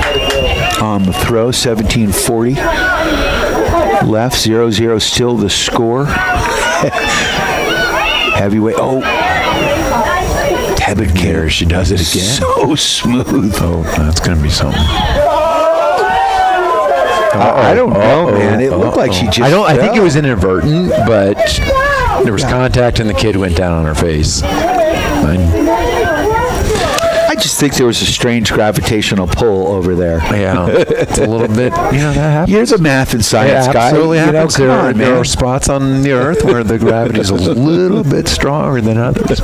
on the throw. 17:40 left. 0-0 still the score. Heavyweight. Oh. Tebet Care. She does it again. So smooth. Oh, that's going to be something. I don't know, man. It looked like she just I think it was inadvertent, but there was contact and the kid went down on her face. I just think there was a strange gravitational pull over there. Yeah, it's a little bit, that happens. You're the math and science guy. Absolutely happens. Come on, there are spots on the Earth where the gravity is a little bit stronger than others.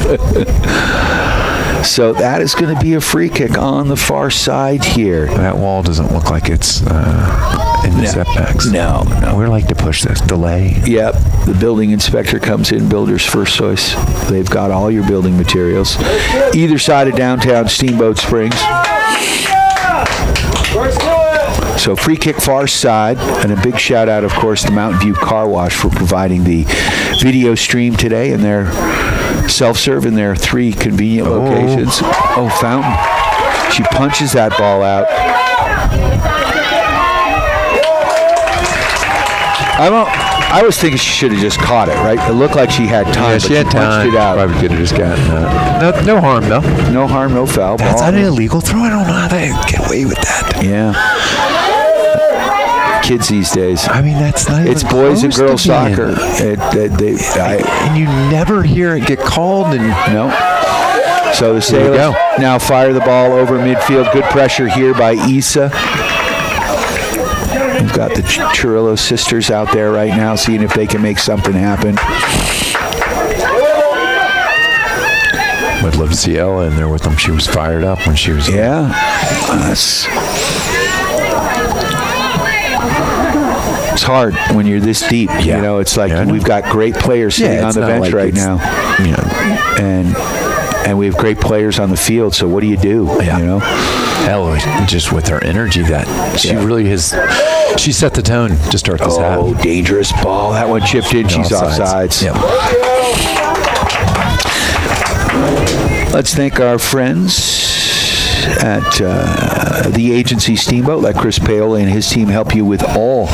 So that is going to be a free kick on the far side here. That wall doesn't look like it's in the setbacks. No. We like to push this delay. Yep. The building inspector comes in, builder's first choice. They've got all your building materials. Either side of downtown Steamboat Springs. So free kick far side, and a big shout out, of course, to Mountain View Car Wash for providing the video stream today, and their self-serve in their 3 convenient locations. Oh, Fountain. She punches that ball out. I was thinking she should have just caught it, right? It looked like she had time, but she had time. Punched it out. Probably could have just gotten that. No harm, though. No harm, no foul. That's not an illegal throw. I don't know how they get away with that. Yeah. Kids these days. I mean, that's not. It's boys and girls soccer. And you never hear it get called. And no. So the Sailors now fire the ball over midfield. Good pressure here by Issa. We've got the Chirillo sisters out there right now, seeing if they can make something happen. Would love to see Ella in there with them. She was fired up when she was. Yeah. It's hard when you're this deep. Yeah. It's like we've got great players sitting on the bench right now. And we have great players on the field, so what do you do? Ella, just with her energy, that she really has. She set the tone to start this half. Oh, dangerous ball. That one chipped in. She's offsides. Yep. Let's thank our friends at the agency Steamboat. Let Chris Paola and his team help you with all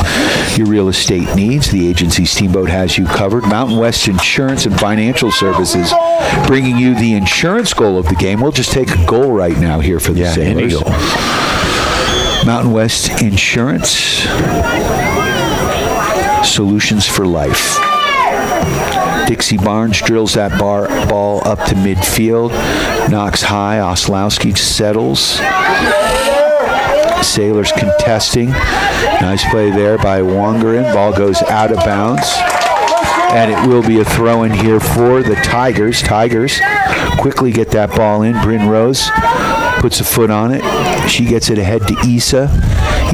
your real estate needs. The agency Steamboat has you covered. Mountain West Insurance and Financial Services, bringing you the insurance goal of the game. We'll just take a goal right now here for the Sailors. Mountain West Insurance, solutions for life. Dixie Barnes drills that ball up to midfield, knocks high. Oslowski settles. Sailors contesting. Nice play there by Wongeren. Ball goes out of bounds. And it will be a throw in here for the Tigers. Tigers quickly get that ball in. Bryn Rose puts a foot on it. She gets it ahead to Issa.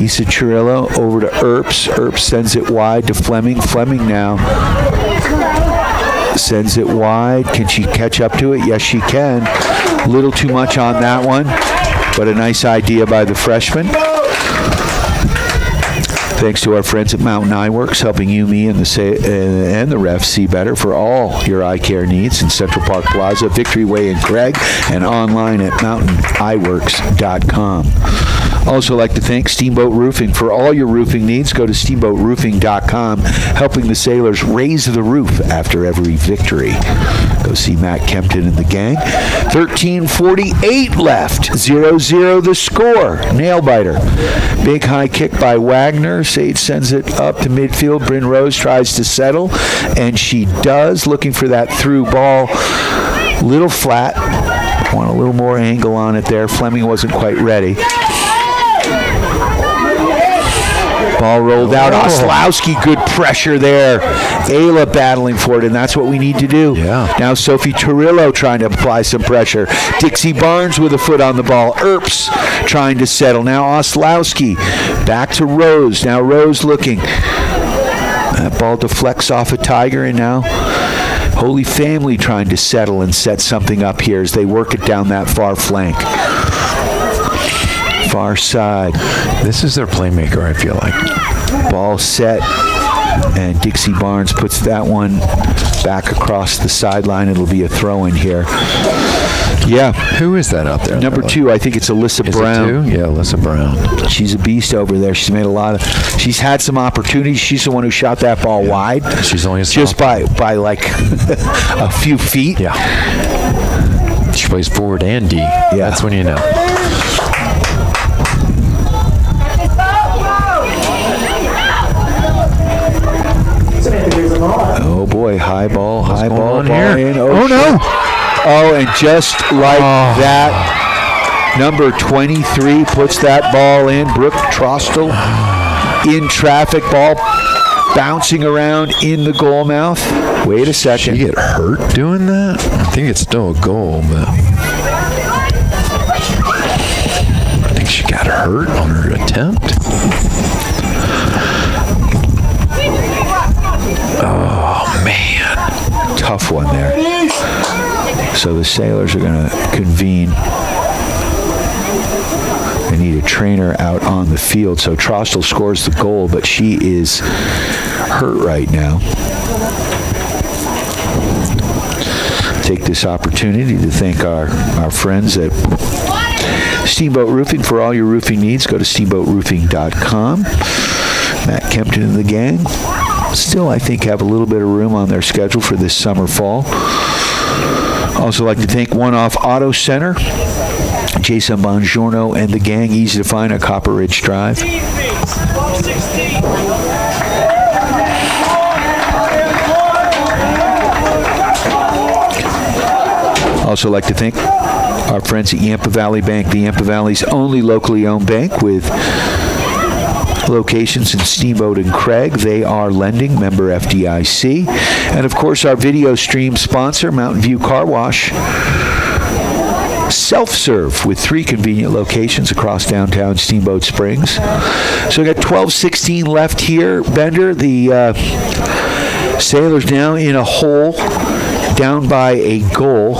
Issa Chirillo over to Earps. Earps sends it wide to Fleming. Fleming now sends it wide. Can she catch up to it? Yes, she can. A little too much on that one, but a nice idea by the freshman. Thanks to our friends at Mountain Eye Works, helping you, me, and the refs see better for all your eye care needs in Central Park Plaza, Victory Way in Craig, and online at mountaieyeworks.com. Also like to thank Steamboat Roofing for all your roofing needs. Go to steamboatroofing.com, helping the Sailors raise the roof after every victory. Go see Matt Kempton and the gang. 13:48 left. 0-0 the score. Nail biter. Big high kick by Wagner. Sage sends it up to midfield. Bryn Rose tries to settle, and she does, looking for that through ball. Little flat. Want a little more angle on it there. Fleming wasn't quite ready. Ball rolled out. Oslowski, good pressure there. Ayla battling for it, and that's what we need to do. Yeah. Now Sophie Turillo trying to apply some pressure. Dixie Barnes with a foot on the ball. Earps trying to settle. Now Oslowski back to Rose. Now Rose looking. That ball deflects off a Tiger, and now Holy Family trying to settle and set something up here as they work it down that far flank. Far side. This is their playmaker, I feel like. Ball set, and Dixie Barnes puts that one back across the sideline. It'll be a throw-in here. Yeah. Who is that out there? Number 2, I think it's Alyssa Brown. Yeah, Alyssa Brown. She's a beast over there. She's made a lot of. She's had some opportunities. She's the one who shot that ball wide. She's only just by like a few feet. Yeah. She plays forward and D. Yeah. That's when you know. Oh boy, high ball here? in. Oh no! Oh, and just like that, number 23 puts that ball in. Brooke Trostel in traffic, ball bouncing around in the goal mouth. Wait a second. Did she get hurt doing that? I think it's still a goal, but I think she got hurt on her attempt. Oh, man. Tough one there. So the Sailors are going to convene. They need a trainer out on the field. So Trostel scores the goal, but she is hurt right now. Take this opportunity to thank our friends at Steamboat Roofing for all your roofing needs. Go to steamboatroofing.com. Matt Kempton and the gang still, I think, have a little bit of room on their schedule for this summer, fall. Also like to thank One Off Auto Center, Jason Bongiorno and the gang, easy to find at Copper Ridge Drive. Also like to thank our friends at Yampa Valley Bank, the Yampa Valley's only locally owned bank with locations in Steamboat and Craig. They are lending, member FDIC. And of course, our video stream sponsor, Mountain View Car Wash. Self-serve with 3 convenient locations across downtown Steamboat Springs. So we got 12:16 left here. Bender, the Sailors now in a hole, down by a goal.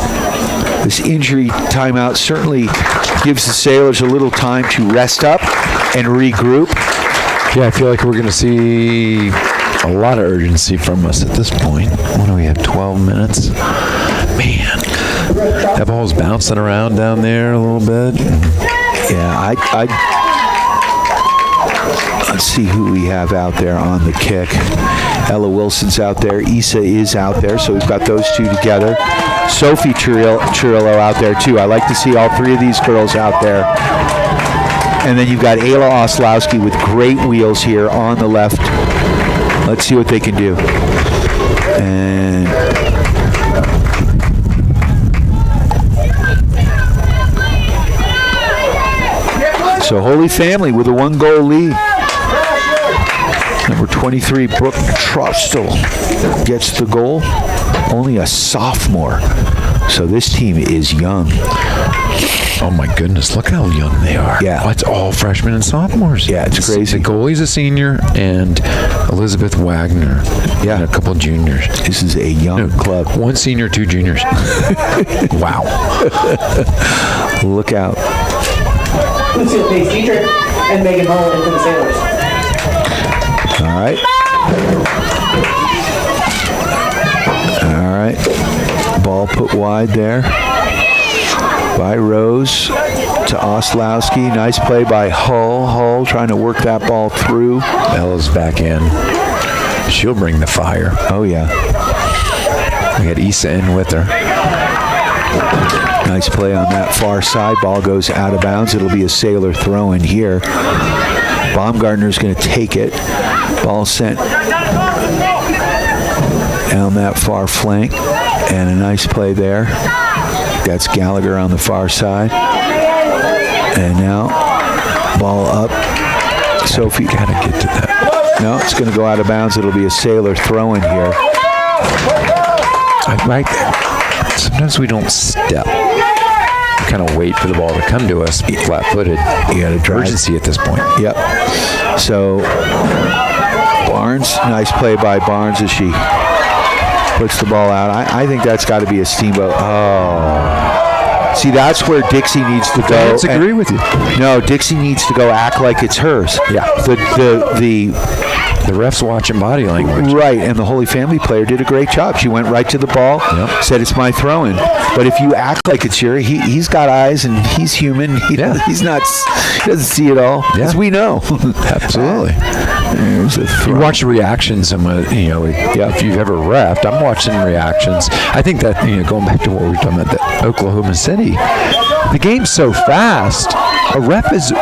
This injury timeout certainly gives the Sailors a little time to rest up and regroup. Yeah, I feel like we're going to see a lot of urgency from us at this point. What do we have, 12 minutes? Man, that ball's bouncing around down there a little bit. Yeah, let's see who we have out there on the kick. Ella Wilson's out there. Issa is out there, so we've got those two together. Sophie Churillo out there, too. I like to see all 3 of these girls out there. And then you've got Ayla Oslowski with great wheels here on the left. Let's see what they can do. And so Holy Family with a 1-goal lead. Number 23, Brooke Trostel gets the goal. Only a sophomore. So this team is young. Oh my goodness, look how young they are. Yeah. Oh, it's all freshmen and sophomores. Yeah, it's crazy. The goalie's a senior, and Elizabeth Wagner. Yeah. And a couple juniors. This is a young club. 1 senior, 2 juniors. Wow. Look out. Lucille Pace Dietrich and Megan Hull into the Sailors. All right. All right. Ball put wide there by Rose to Oslowski. Nice play by Hull. Hull trying to work that ball through. Ella's back in. She'll bring the fire. Oh, yeah. We got Issa in with her. Nice play on that far side. Ball goes out of bounds. It'll be a Sailor throw in here. Baumgartner's going to take it. Ball sent down that far flank. And a nice play there. That's Gallagher on the far side. And now, ball up Sophie. Gotta get to that. No, it's going to go out of bounds. It'll be a Sailor throw-in here. Sometimes we don't step. We kind of wait for the ball to come to us flat-footed. You got to drive. Urgency at this point. Yep. So Barnes, nice play by Barnes as she puts the ball out. I think that's got to be a Steamboat. Oh. See, that's where Dixie needs to go. Fans agree with you. No, Dixie needs to go act like it's hers. Yeah. The ref's watching body language. Right, and the Holy Family player did a great job. She went right to the ball, said it's my throw-in. But if you act like it's yours, he's got eyes and he's human. He doesn't see it all, as we know. Absolutely. You watch the reactions, and if you've ever reffed, I'm watching reactions. I think that going back to what we were talking about, the Oklahoma City, the game's so fast. A ref is.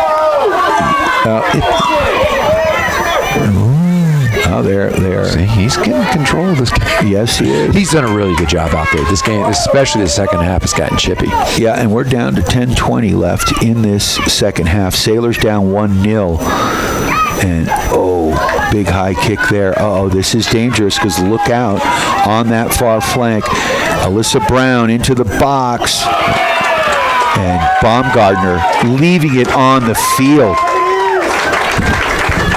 There. See, he's getting control of this game. Yes, he is. He's done a really good job out there. This game, especially the second half, has gotten chippy. Yeah, and we're down to 10:20 left in this second half. Sailors down 1-0. And, big high kick there. This is dangerous because look out on that far flank. Alyssa Brown into the box. And Baumgartner leaving it on the field.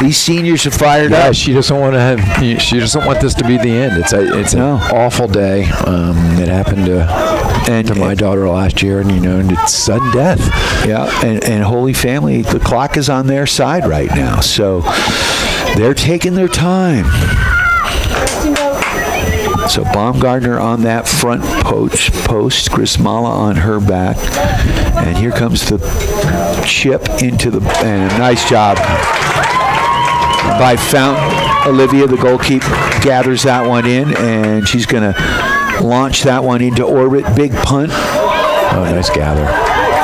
These seniors are fired up. She doesn't want to she doesn't want this to be the end. It's an awful day. It happened to my daughter last year, and it's sudden death. Yeah, and Holy Family, the clock is on their side right now, so they're taking their time. So Baumgartner on that front post, Chris Mala on her back, and here comes the chip into the and a nice job by Fountain. Olivia, the goalkeeper, gathers that one in, and she's going to launch that one into orbit. Big punt. Oh, nice gather.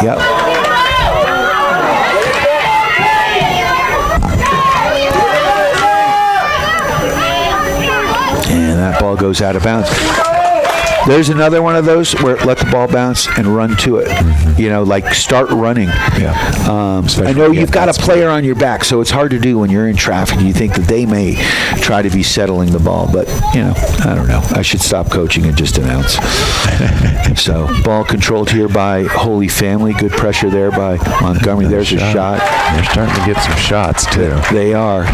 Yep. And that ball goes out of bounds. There's another one of those where let the ball bounce and run to it. Like start running. Yeah. I know you've got a player on your back, so it's hard to do when you're in traffic and you think that they may try to be settling the ball. But, I don't know. I should stop coaching and just announce. So, ball controlled here by Holy Family. Good pressure there by Montgomery. There's a shot. They're starting to get some shots, too. They are.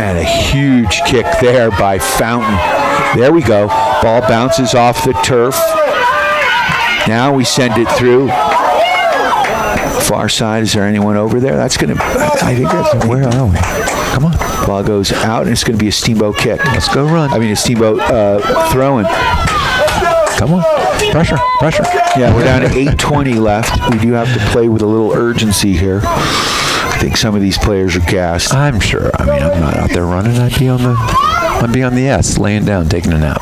And a huge kick there by Fountain. There we go. Ball bounces off the turf. Now we send it through. Far side. Is there anyone over there? That's going to... I think that's... Where are we? Come on. Ball goes out, and it's going to be a Steamboat kick. Let's go run. A Steamboat throw-in. Come on. Pressure. Yeah, we're down to 8:20 left. We do have to play with a little urgency here. I think some of these players are gassed. I'm sure. I'm not out there running. I'd be on the S, laying down, taking a nap.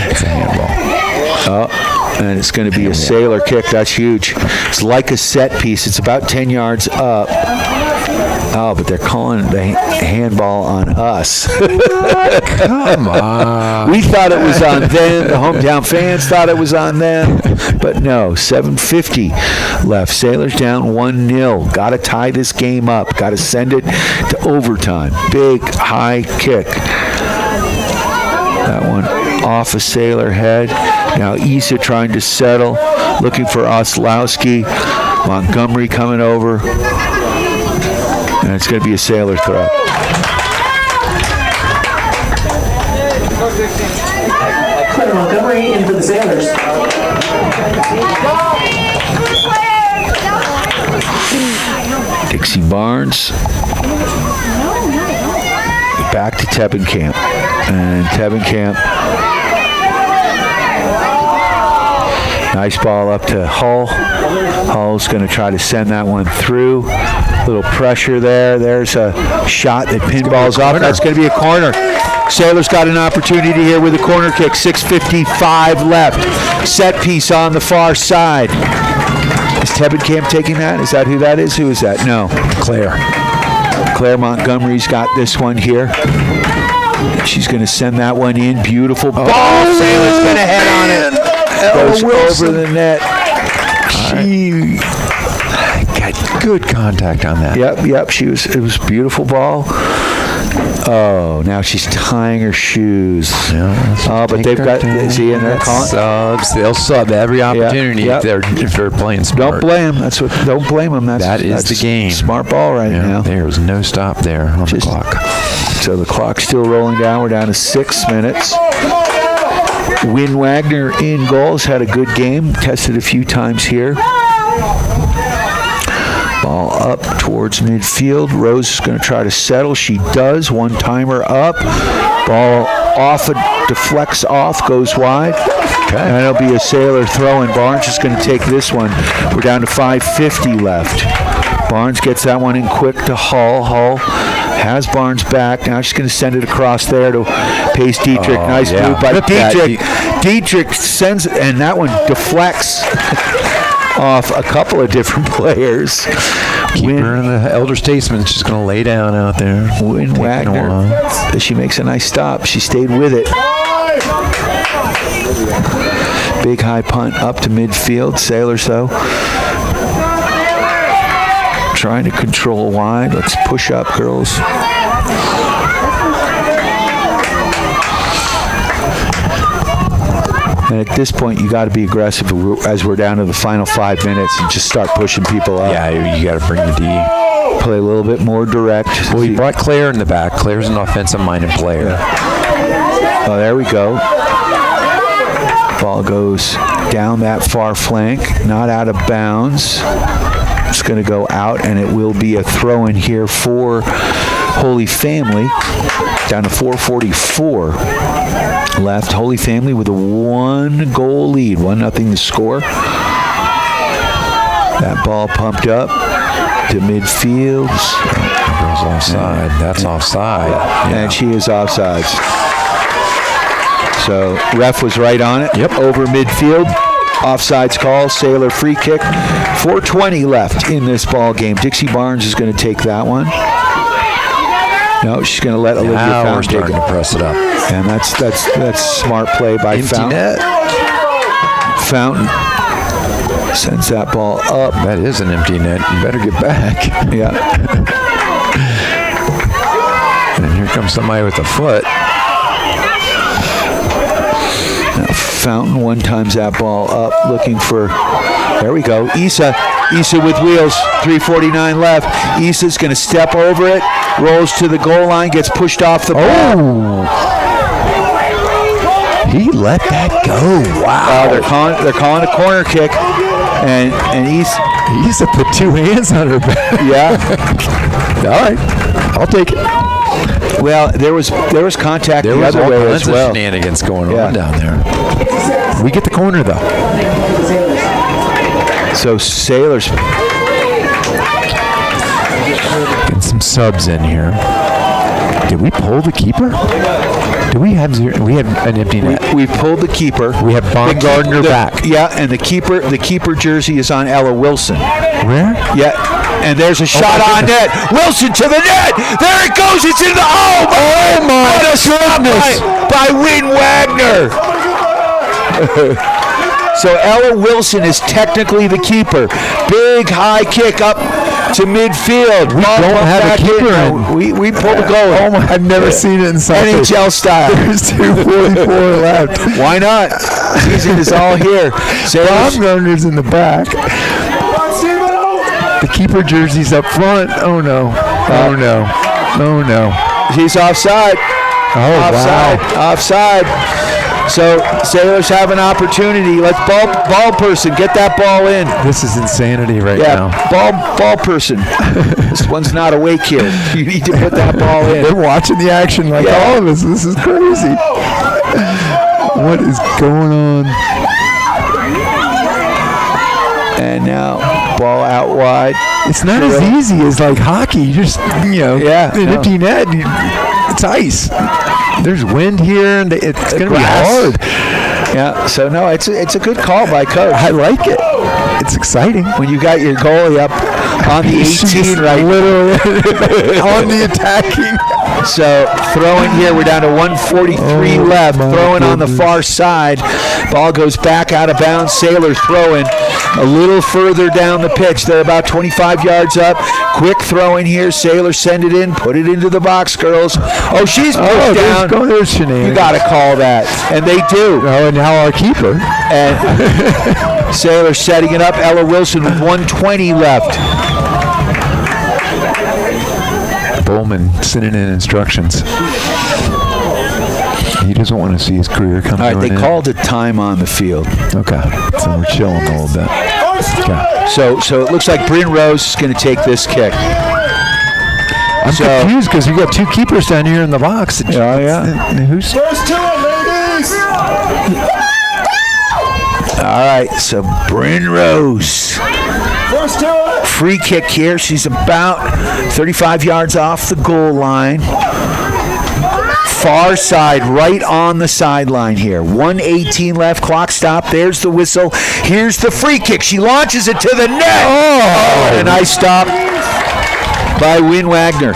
It's a handball. And it's going to be a Sailor kick. That's huge. It's like a set piece. It's about 10 yards up. But they're calling the handball on us. Come on. We thought it was on them. The hometown fans thought it was on them. But no, 7:50 left. Sailors down 1-0. Got to tie this game up. Got to send it to overtime. Big, high kick. That one off a Sailor head. Now Issa trying to settle. Looking for Oslowski. Montgomery coming over. And it's going to be a Sailor throw. Montgomery in for the Sailors. Dixie Barnes. Back to Tebbenkamp. And Tebbenkamp. Nice ball up to Hull. Hull's going to try to send that one through. Little pressure there. There's a shot that pinballs off. That's going to be a corner. Sailors got an opportunity here with a corner kick. 6:55 left. Set piece on the far side. Is Tebbenkamp taking that? Is that who that is? Who is that? No. Claire Montgomery's got this one here. She's going to send that one in. Beautiful ball. Sailors going to head on it. Goes over the net. Good contact on that. Yep. It was a beautiful ball. Oh, now she's tying her shoes. Yeah, but they've got, see, and they're calling subs. They'll sub every opportunity if they're playing smart. Don't blame them. That's the game. Smart ball now. There's no stop there on the clock. So the clock's still rolling down. We're down to 6 minutes. Win Wagner in goals, had a good game, tested a few times here. Ball up towards midfield. Rose is going to try to settle. She does. One timer up. Ball off, deflects off, goes wide. Okay. And it'll be a Sailor throw, and Barnes is going to take this one. We're down to 5:50 left. Barnes gets that one in quick to Hull. Hull has Barnes back. Now she's going to send it across there to Pace Dietrich. Nice move by Dietrich. Dietrich sends it, and that one deflects off a couple of different players. Keeper and the elder statesman is just going to lay down out there. Win Wagner. She makes a nice stop. She stayed with it. Big high punt up to midfield. Sailors, though, trying to control wide. Let's push up, girls. And at this point, you got to be aggressive as we're down to the final 5 minutes and just start pushing people up. Yeah, you got to bring the D. Play a little bit more direct. Well, you brought Claire in the back. Claire's an offensive-minded player. Yeah. Oh, there we go. Ball goes down that far flank, not out of bounds. It's going to go out, and it will be a throw in here for Holy Family. Down to 4:44 left. Holy Family with a 1-goal lead, 1-0 to score. That ball pumped up to midfield. Goes offside. That's offside. And she is offside. So ref was right on it. Yep. Over midfield. Offsides call. Sailor free kick. 4:20 left in this ball game. Dixie Barnes is going to take that one. No, she's going to let Olivia Fountain we're starting to press it up. And that's smart play by Empty Fountain. Net. Fountain sends that ball up. That is an empty net. You better get back. Yeah. And here comes somebody with a foot. Now Fountain one times that ball up, looking for. There we go. Issa with wheels. 3:49 left. Issa's going to step over it. Rolls to the goal line, gets pushed off the ball. Oh! He let that go. Wow. They're calling a corner kick, and Issa put two hands on her back. Yeah. All right, I'll take it. Well, there was contact the other way as well. There was shenanigans going on down there. We get the corner though. So Sailors. Getting some subs in here. Did we pull the keeper? Do we have zero? We have an empty net. We pulled the keeper. We have Gardner back. Yeah, and the keeper jersey is on Ella Wilson. Where? Yeah, and there's a shot on net. Wilson to the net. There it goes. It's in the. Oh my! What a goodness! By Win Wagner. So Ella Wilson is technically the keeper. Big high kick up to midfield. We don't have a keeper in. We pulled a goal. Oh my! I've never seen it in soccer. NHL style. There's 2:44 left. Why not? Season is all here. Gardner's in the back. The keeper jersey's up front. Oh no! Oh no! Oh no! He's offside. Oh offside. Wow! Offside. So Sailors have an opportunity. Let's ball person get that ball in. This is insanity right now. Ball person. This one's not awake here. You need to put that ball in. They're watching the action like all of us. This is crazy. What is going on? And now ball out wide. It's not as easy as like hockey. You just an empty net. It's ice. There's wind here, and it's going to be hard. Yeah, so no, it's a good call by coach. I like it. It's exciting. When you got your goalie up on the 18, right? Literally on the attacking. So throwing here, we're down to 1:43 left. Throwing on the far side. Ball goes back out of bounds. Sailor throwing a little further down the pitch. They're about 25 yards up. Quick throwing here. Sailor send it in. Put it into the box, girls. Oh, she's pushed down. You got to call that. And they do. Oh, and now our keeper. And Sailor setting it up. Ella Wilson with 1:20 left. Bowman sending in instructions. He doesn't want to see his career come to an end. All right, they called a time on the field. Okay, so we're chilling a little bit. Okay. So it looks like Bryn Rose is going to take this kick. I'm confused because we got two keepers down here in the box. Yeah. Who's? First to it, ladies! All right, so Bryn Rose. First to it! Free kick here. She's about 35 yards off the goal line. Far side, right on the sideline here. 1:18 left, clock stop. There's the whistle. Here's the free kick. She launches it to the net. Oh, and a nice stop by Wynn Wagner.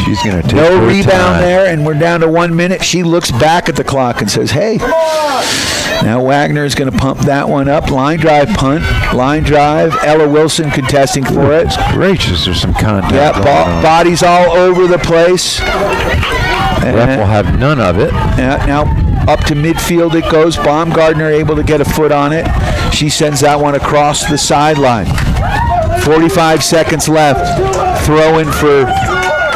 She's going to take no her rebound time. there, and we're down to 1 minute. She looks back at the clock and says, hey. Now Wagner is going to pump that one up. Line drive punt. Line drive. Ella Wilson contesting for it. Gracious, there's some contact. Yeah, bodies all over the place. Ref will have none of it. Now up to midfield it goes. Baumgartner able to get a foot on it. She sends that one across the sideline. 45 seconds left. Throw in for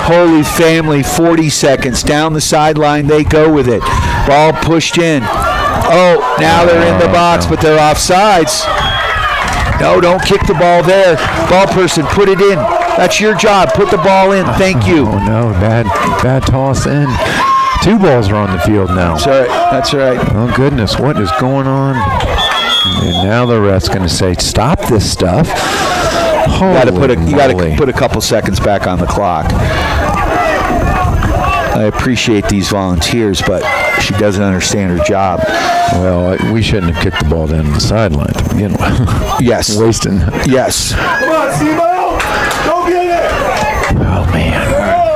Holy Family. 40 seconds. Down the sideline they go with it. Ball pushed in. Oh, now they're in the box, but they're offsides. No, don't kick the ball there. Ball person, put it in. That's your job. Put the ball in. Thank you. Oh, no. Bad toss in. Two balls are on the field now. That's all right. That's all right. Oh, goodness. What is going on? And now the ref's going to say, stop this stuff. You got to put a couple seconds back on the clock. I appreciate these volunteers, but she doesn't understand her job. Well, we shouldn't have kicked the ball down the sideline to begin with. Yes. Wasting. Yes. Come on, Steamboat! Go get it! Oh, man.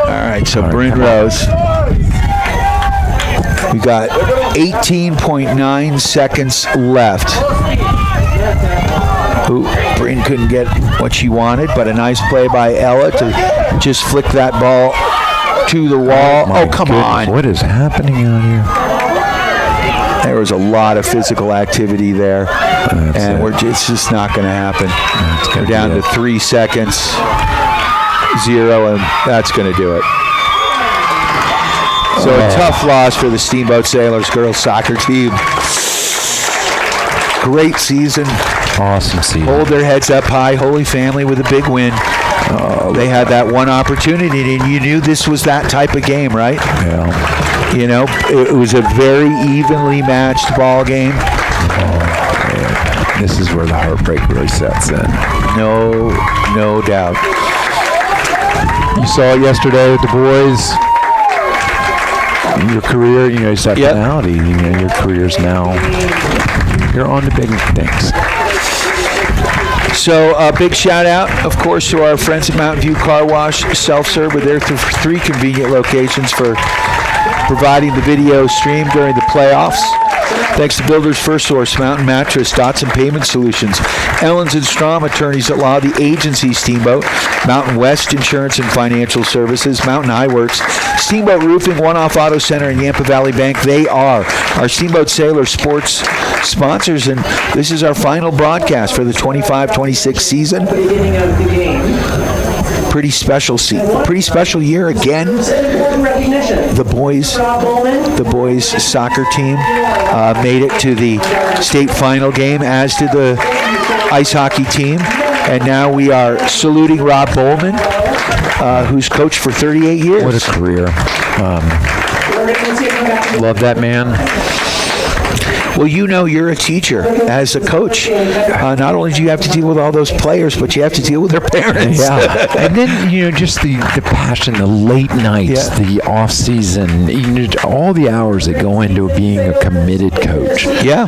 All right, so Bryn Rose. We got 18.9 seconds left. Bryn couldn't get what she wanted, but a nice play by Ella to just flick that ball to the wall. Oh, come on. What is happening out here? There was a lot of physical activity there, it's just not going to happen. We're down to 3 seconds, 0, and that's going to do it. So a tough loss for the Steamboat Sailors girls soccer team. Great season. Awesome season. Hold their heads up high. Holy Family with a big win. They had that one opportunity, and you knew this was that type of game, right? Yeah. You know, it was a very evenly matched ball game. This is where the heartbreak really sets in. No doubt. You saw it yesterday with the boys. Your career, you said penalty. Your career's now, you're on to big things. So a big shout out, of course, to our friends at Mountain View Car Wash Self-Serve with their 3 convenient locations for providing the video stream during the playoffs. Thanks to Builders First Source, Mountain Mattress, Dotson Payment Solutions, Ellens and Strom Attorneys at Law, the Agency Steamboat, Mountain West Insurance and Financial Services, Mountain Eyeworks, Steamboat Roofing, One-Off Auto Center, and Yampa Valley Bank. They are our Steamboat Sailor Sports sponsors, and this is our final broadcast for the 25-26 season. Beginning of the game. Pretty special year again. The boys soccer team made it to the state final game, as did the ice hockey team. And now we are saluting Rob Bowman, who's coached for 38 years. What a career. Love that man. Well, you're a teacher. As a coach, not only do you have to deal with all those players, but you have to deal with their parents. Yeah. And then, just the passion, the late nights, the off season, all the hours that go into being a committed coach. Yeah.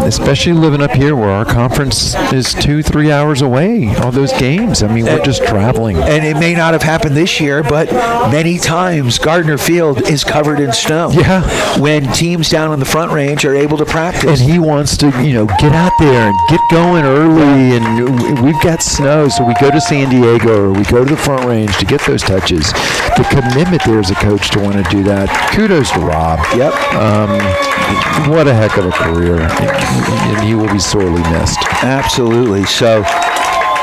Especially living up here where our conference is 2-3 hours away. All those games. I mean, we're just traveling. And it may not have happened this year, but many times Gardner Field is covered in snow. Yeah. When teams down on the Front Range are able to practice. And he wants to, get out there and get going early. And we've got snow, so we go to San Diego or we go to the Front Range to get those touches. The commitment there as a coach to want to do that. Kudos to Rob. Yep. What a heck of a career. And he will be sorely missed. Absolutely. So,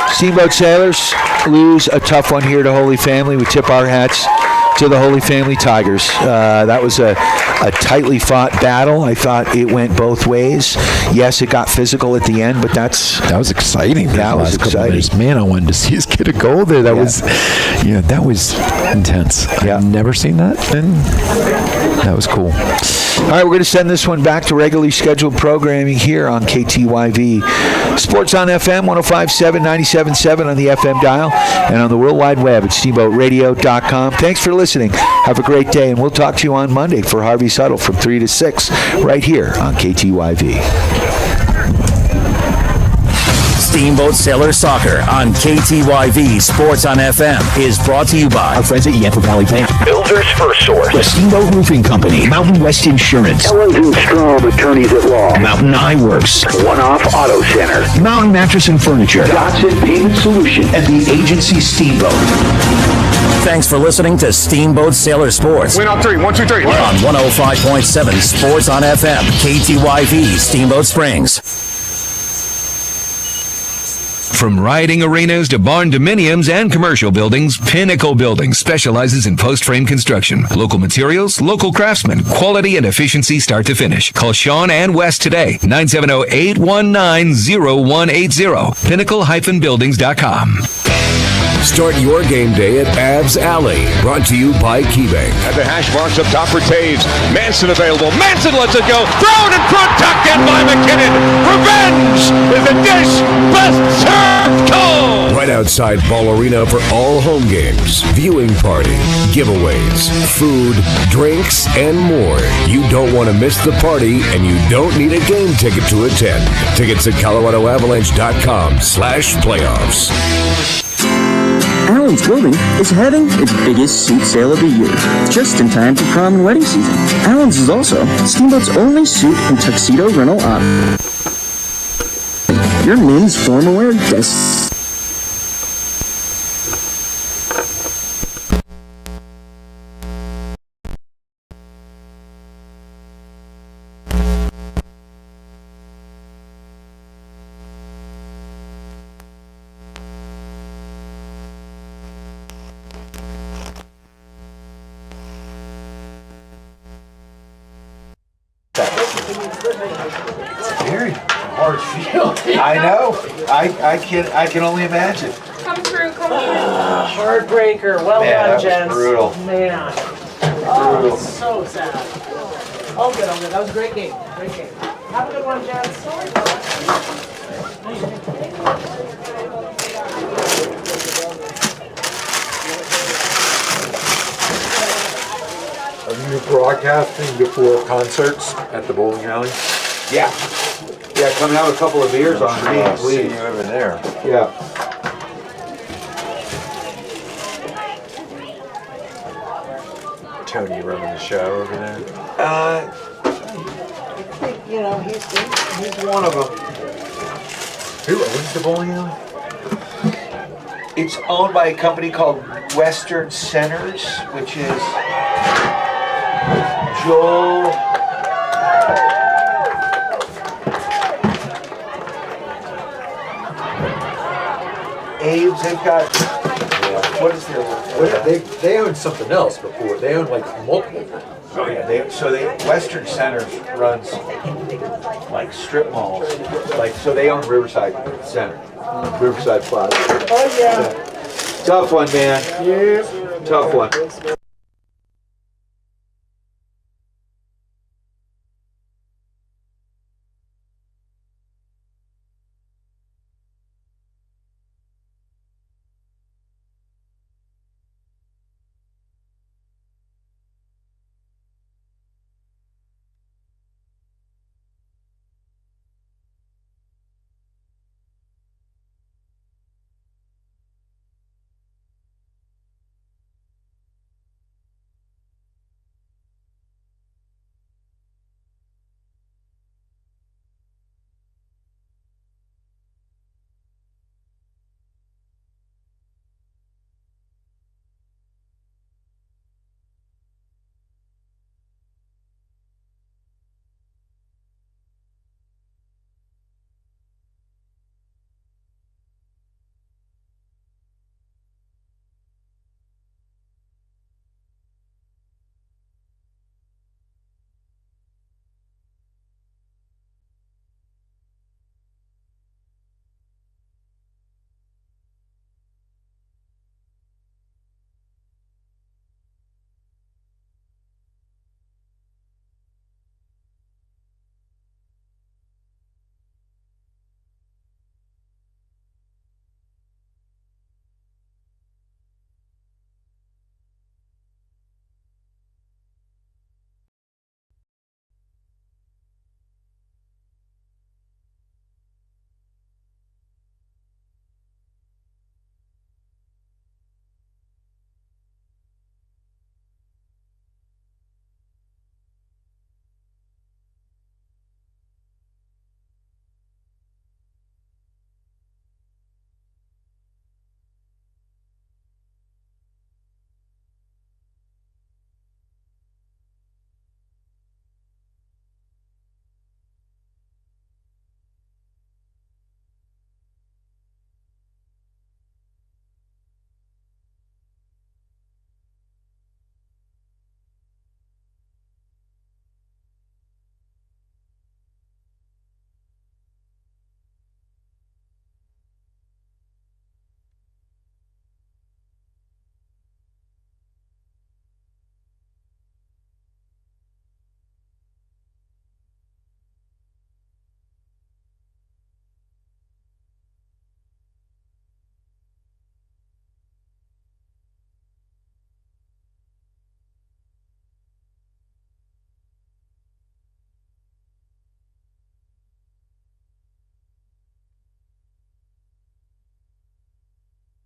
Steamboat Sailors lose a tough one here to Holy Family. We tip our hats to the Holy Family Tigers. That was a tightly fought battle. I thought it went both ways. Yes, it got physical at the end, but that was exciting. That was exciting. Man, I wanted to see us get a goal there. That was, that was intense. I've never seen that, and that was cool. All right, we're going to send this one back to regularly scheduled programming here on KTYV. Sports on FM, 105.7, 97.7 on the FM dial, and on the World Wide Web at steamboatradio.com. Thanks for listening. Have a great day, and we'll talk to you on Monday for Harvey Suttles from 3 to 6 right here on KTYV. Steamboat Sailor Soccer on KTYV Sports on FM is brought to you by our friends at Yampa Valley Bank, Builder's First Source, the Steamboat Roofing Company, Mountain West Insurance, Owens and Strom Attorneys at Law, Mountain Eyeworks, One-Off Auto Center, Mountain Mattress and Furniture, Dotson Payment Solution, and the agency Steamboat. Thanks for listening to Steamboat Sailor Sports. Win on 3, 1, 2, 3. We're on 105.7 Sports on FM, KTYV, Steamboat Springs. From riding arenas to barn dominiums and commercial buildings, Pinnacle Building specializes in post-frame construction. Local materials, local craftsmen, quality and efficiency start to finish. Call Sean and Wes today, 970-819-0180, pinnacle-buildings.com. Start your game day at Abs Alley, brought to you by KeyBank. At the hash marks up top for Taves. Manson available. Manson lets it go. Thrown in front, tucked in by McKinnon. Revenge is the dish. Best served goal. Right outside Ball Arena for all home games, viewing party, giveaways, food, drinks, and more. You don't want to miss the party, and you don't need a game ticket to attend. Tickets at ColoradoAvalanche.com/playoffs. Allen's Clothing is having its biggest suit sale of the year, just in time for prom and wedding season. Allen's is also Steamboat's only suit and tuxedo rental option. Your men's formal wear best. Very hard field. I know. I can only imagine. Come through, come here. Heartbreaker. Well Man, done, that was gents. brutal. Man. Oh, it's so sad. All good, all good. That was a great game. Great game. Have a good one, gents. Are you broadcasting before concerts at the bowling alley? Yeah. Yeah, come have a couple of beers on me, please. See you over there. Yeah. Tony running the show over there. I think, he's one of them. Who owns the bowling alley? It's owned by a company called Western Centers, which is Joel. Abe's, they've got, what is their They owned something else before. They owned like multiple things. Oh yeah, Western Centers runs like strip malls. So they own Riverside Center, Riverside Plaza. Oh yeah. Tough one, man. Yes. Tough one.